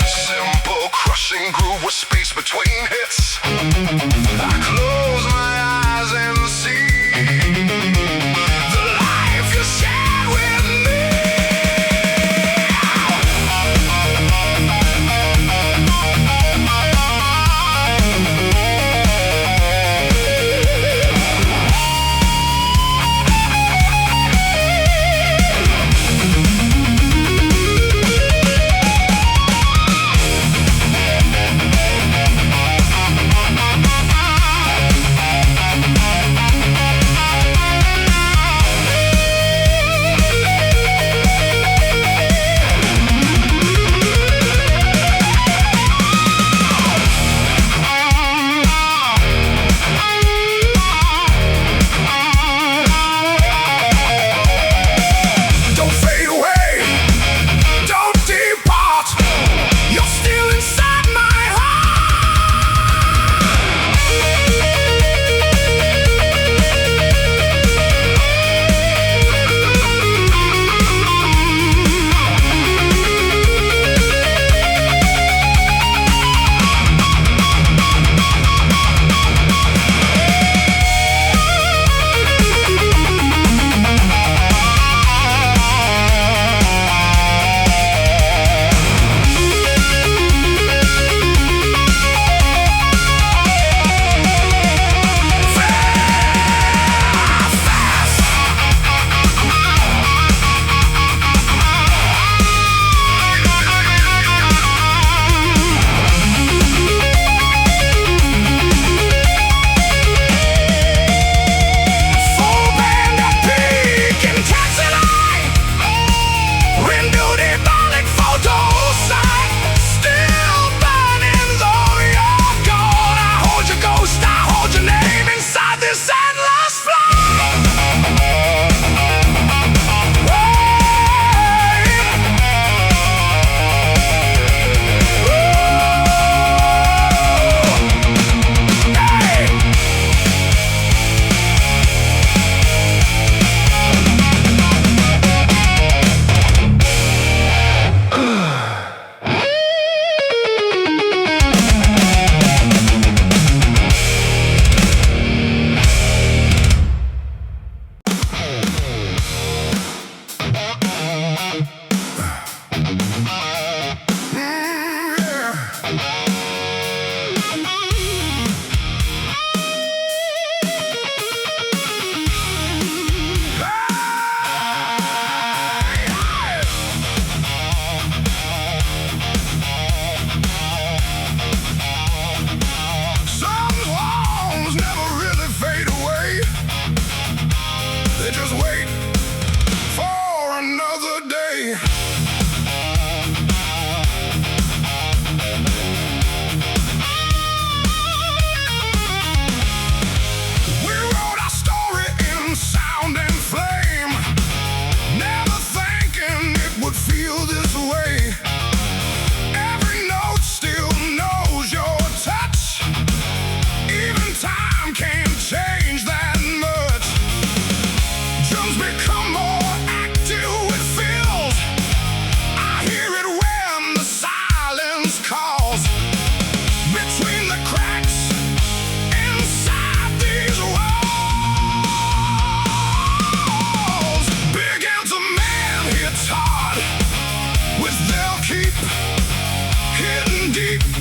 Simple crushing groove with space between hits. I close my eyes and see the life you shared with me.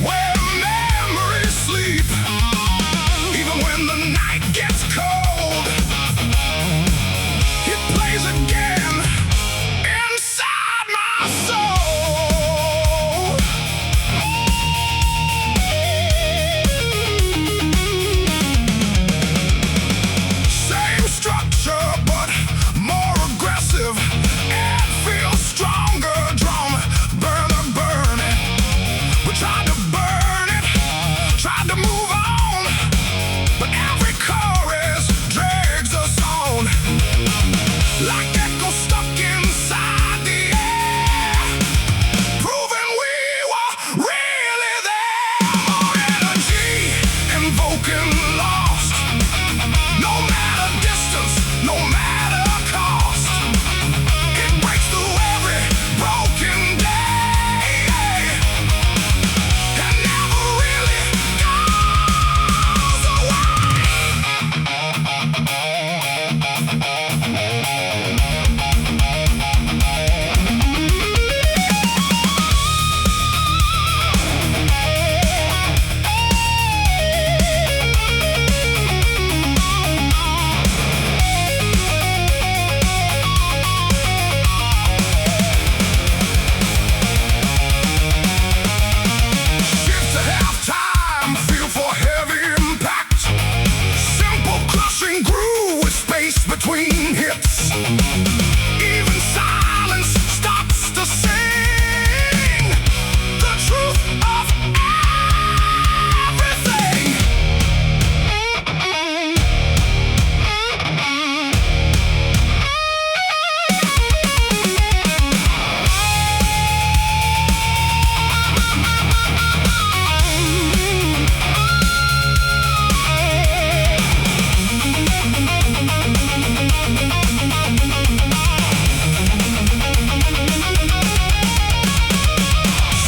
where memories sleep. Even when the night gets cold, it plays again inside my soul. Same structure, but more aggressive. It feels stronger, drum, burn it. We tried to burn it, tried to move on, but every chorus drags us on, like echoes stuck inside the air, proving we were really there. More energy, invoking lost, no matter distance, no matter cost. It breaks through every broken day and never really goes away. Shift to halftime, feel for heavy impact. Simple crushing groove with space between hits. Even silence stops to sing the truth of everything.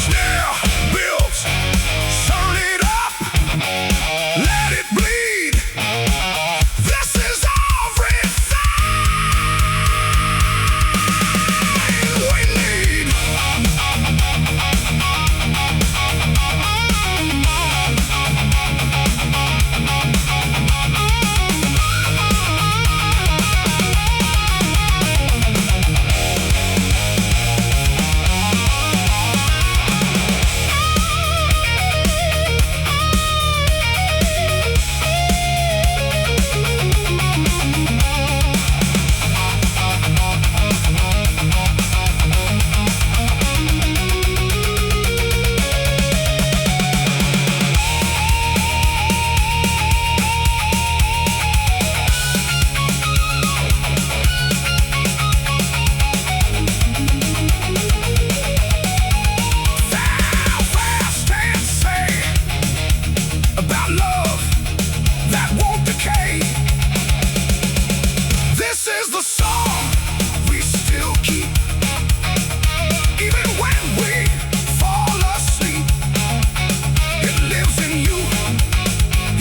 Snare builds, turn it up, let it bleed. This is everything we need. Fast and say about love that won't decay. This is the song we still keep, even when we fall asleep. It lives in you,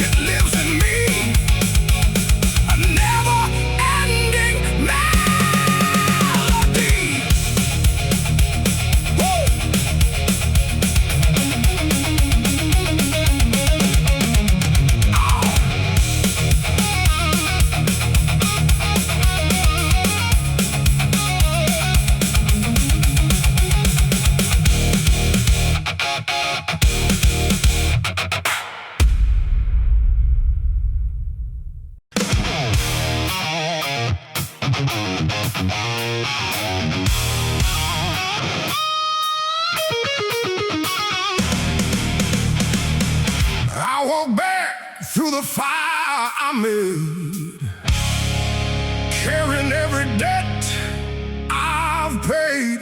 it lives in me, a never-ending melody. Woo! I walk back through the fire I made, carrying every debt I've paid.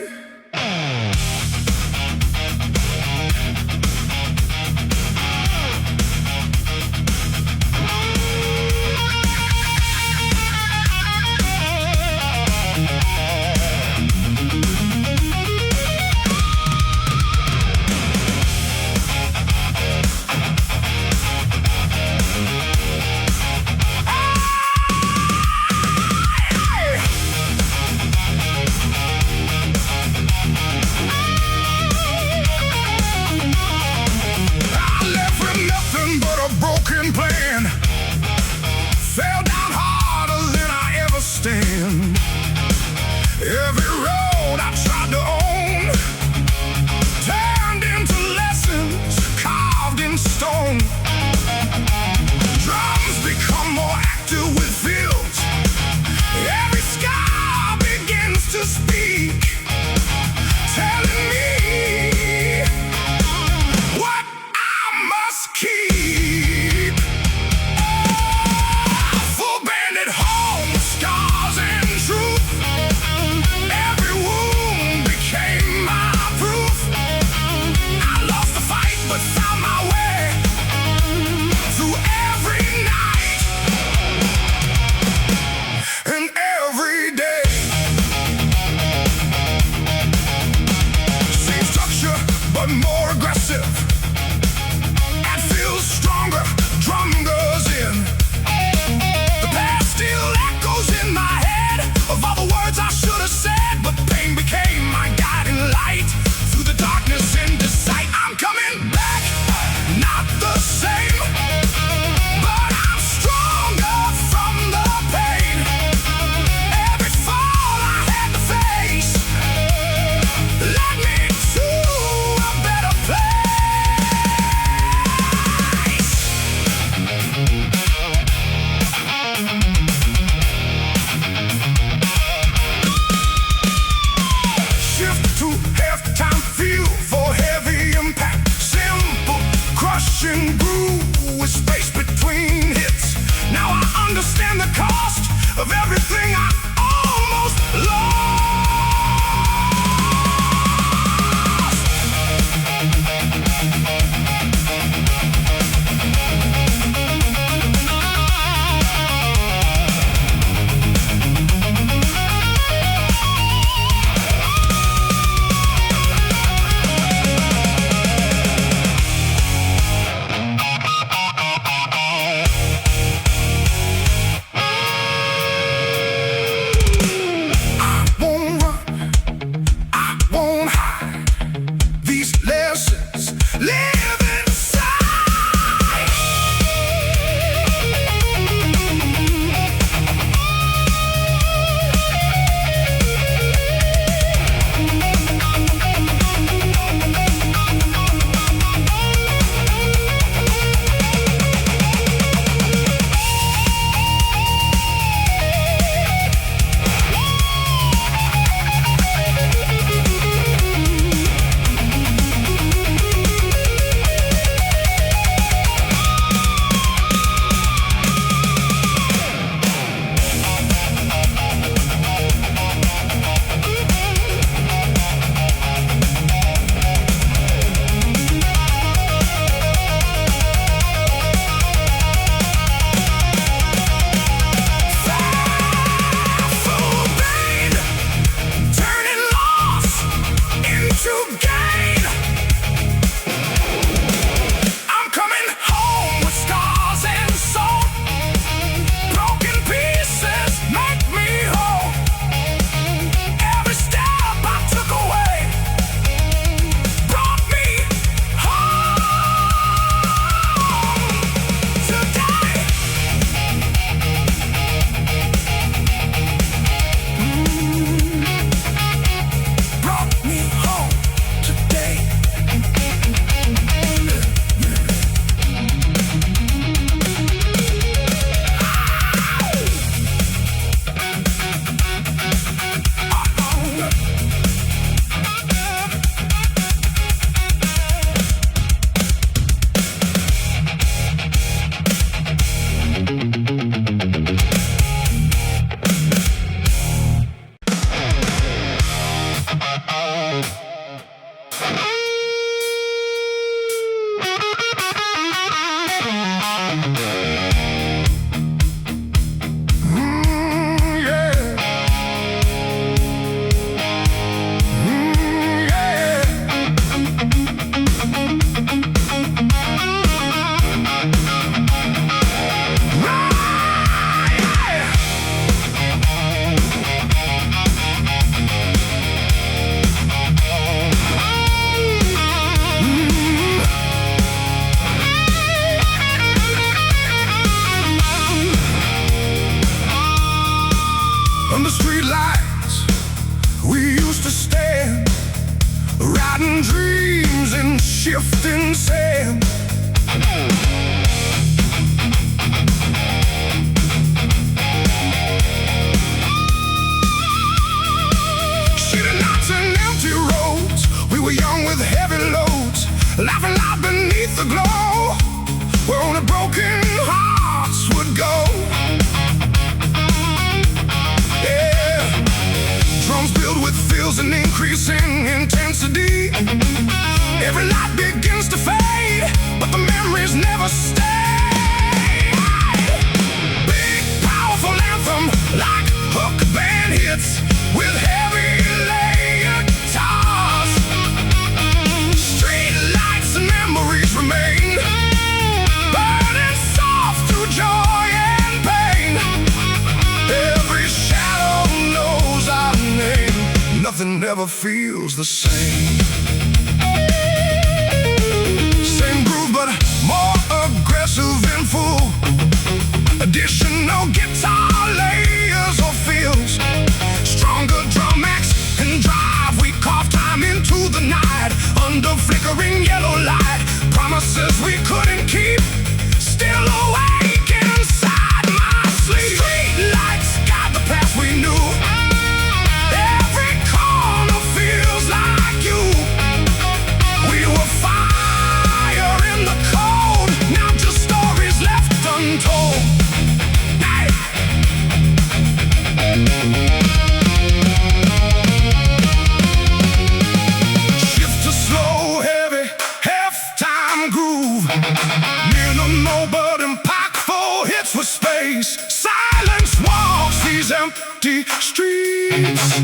Ah! aggressive and feels stronger. Drum goes in. The past still echoes in my head of all the words I should have said, but pain became my guiding light through the darkness into sight. I'm coming back, not the same, but I'm stronger from the pain. Every fall I had to face led me to a better place. Shift to halftime, feel for heavy impact. Simple, crushing groove with space between hits. Now I understand the cost of everything I almost lost. These lessons live inside. Turning loss into gain. I'm coming home with scars and soul. Broken pieces make me whole. Every step I took away brought me home today. Brought me home today. Under street lights, we used to stand, riding dreams in shifting sand. City nights and empty roads, we were young with heavy loads, laughing loud beneath the glow, where only broken hearts would go. Drums filled with fills and increasing intensity. Every light begins to fade, but the memories never stay. Big, powerful anthem like hook band hits with heavy layered guitars. Street lights never feels the same. Same groove but more aggressive and full. Additional guitar layers or feels. Stronger drum max and drive. We carve time into the night under flickering yellow light. Promises we couldn't keep, still awake inside my sleep. Street lights guide the path we knew. Every corner feels like you. We were fire in the cold, now just stories left untold. Shift to slow, heavy, half-time groove. Minimal but impactful hits with space. Silence walks these empty streets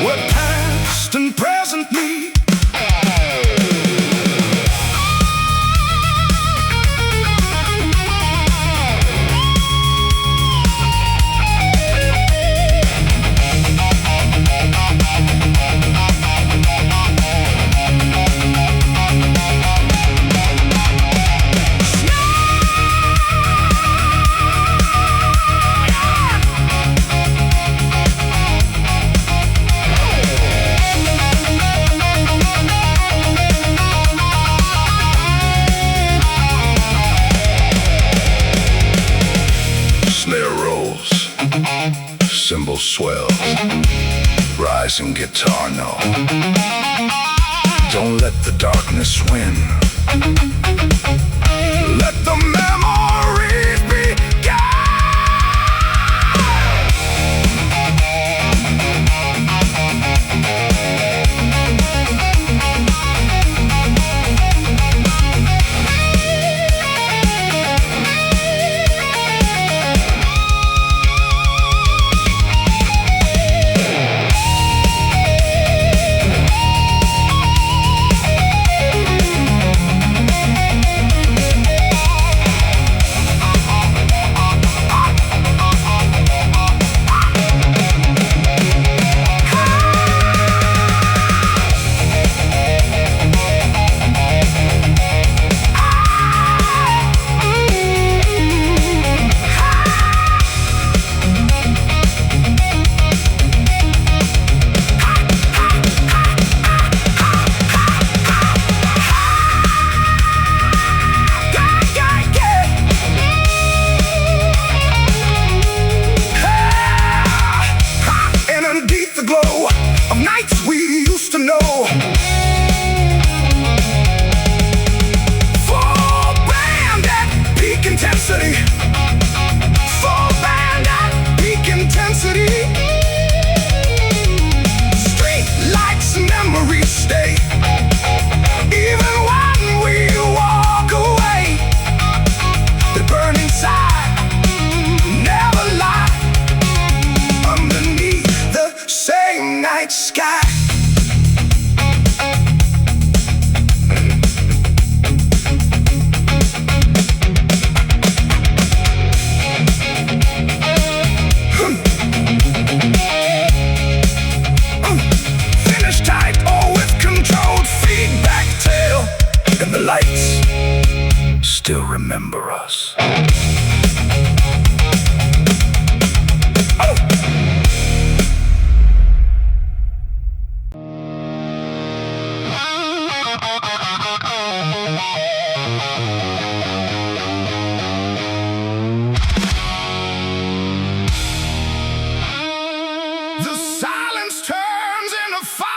where past and present meet. Cymbals swell, rising guitar note. Don't let the darkness win. Let the memories begin. Sky. Finish tight or with controlled feedback tail, and the lights still remember us. The silence turns into fire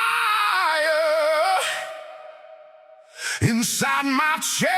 inside my chest.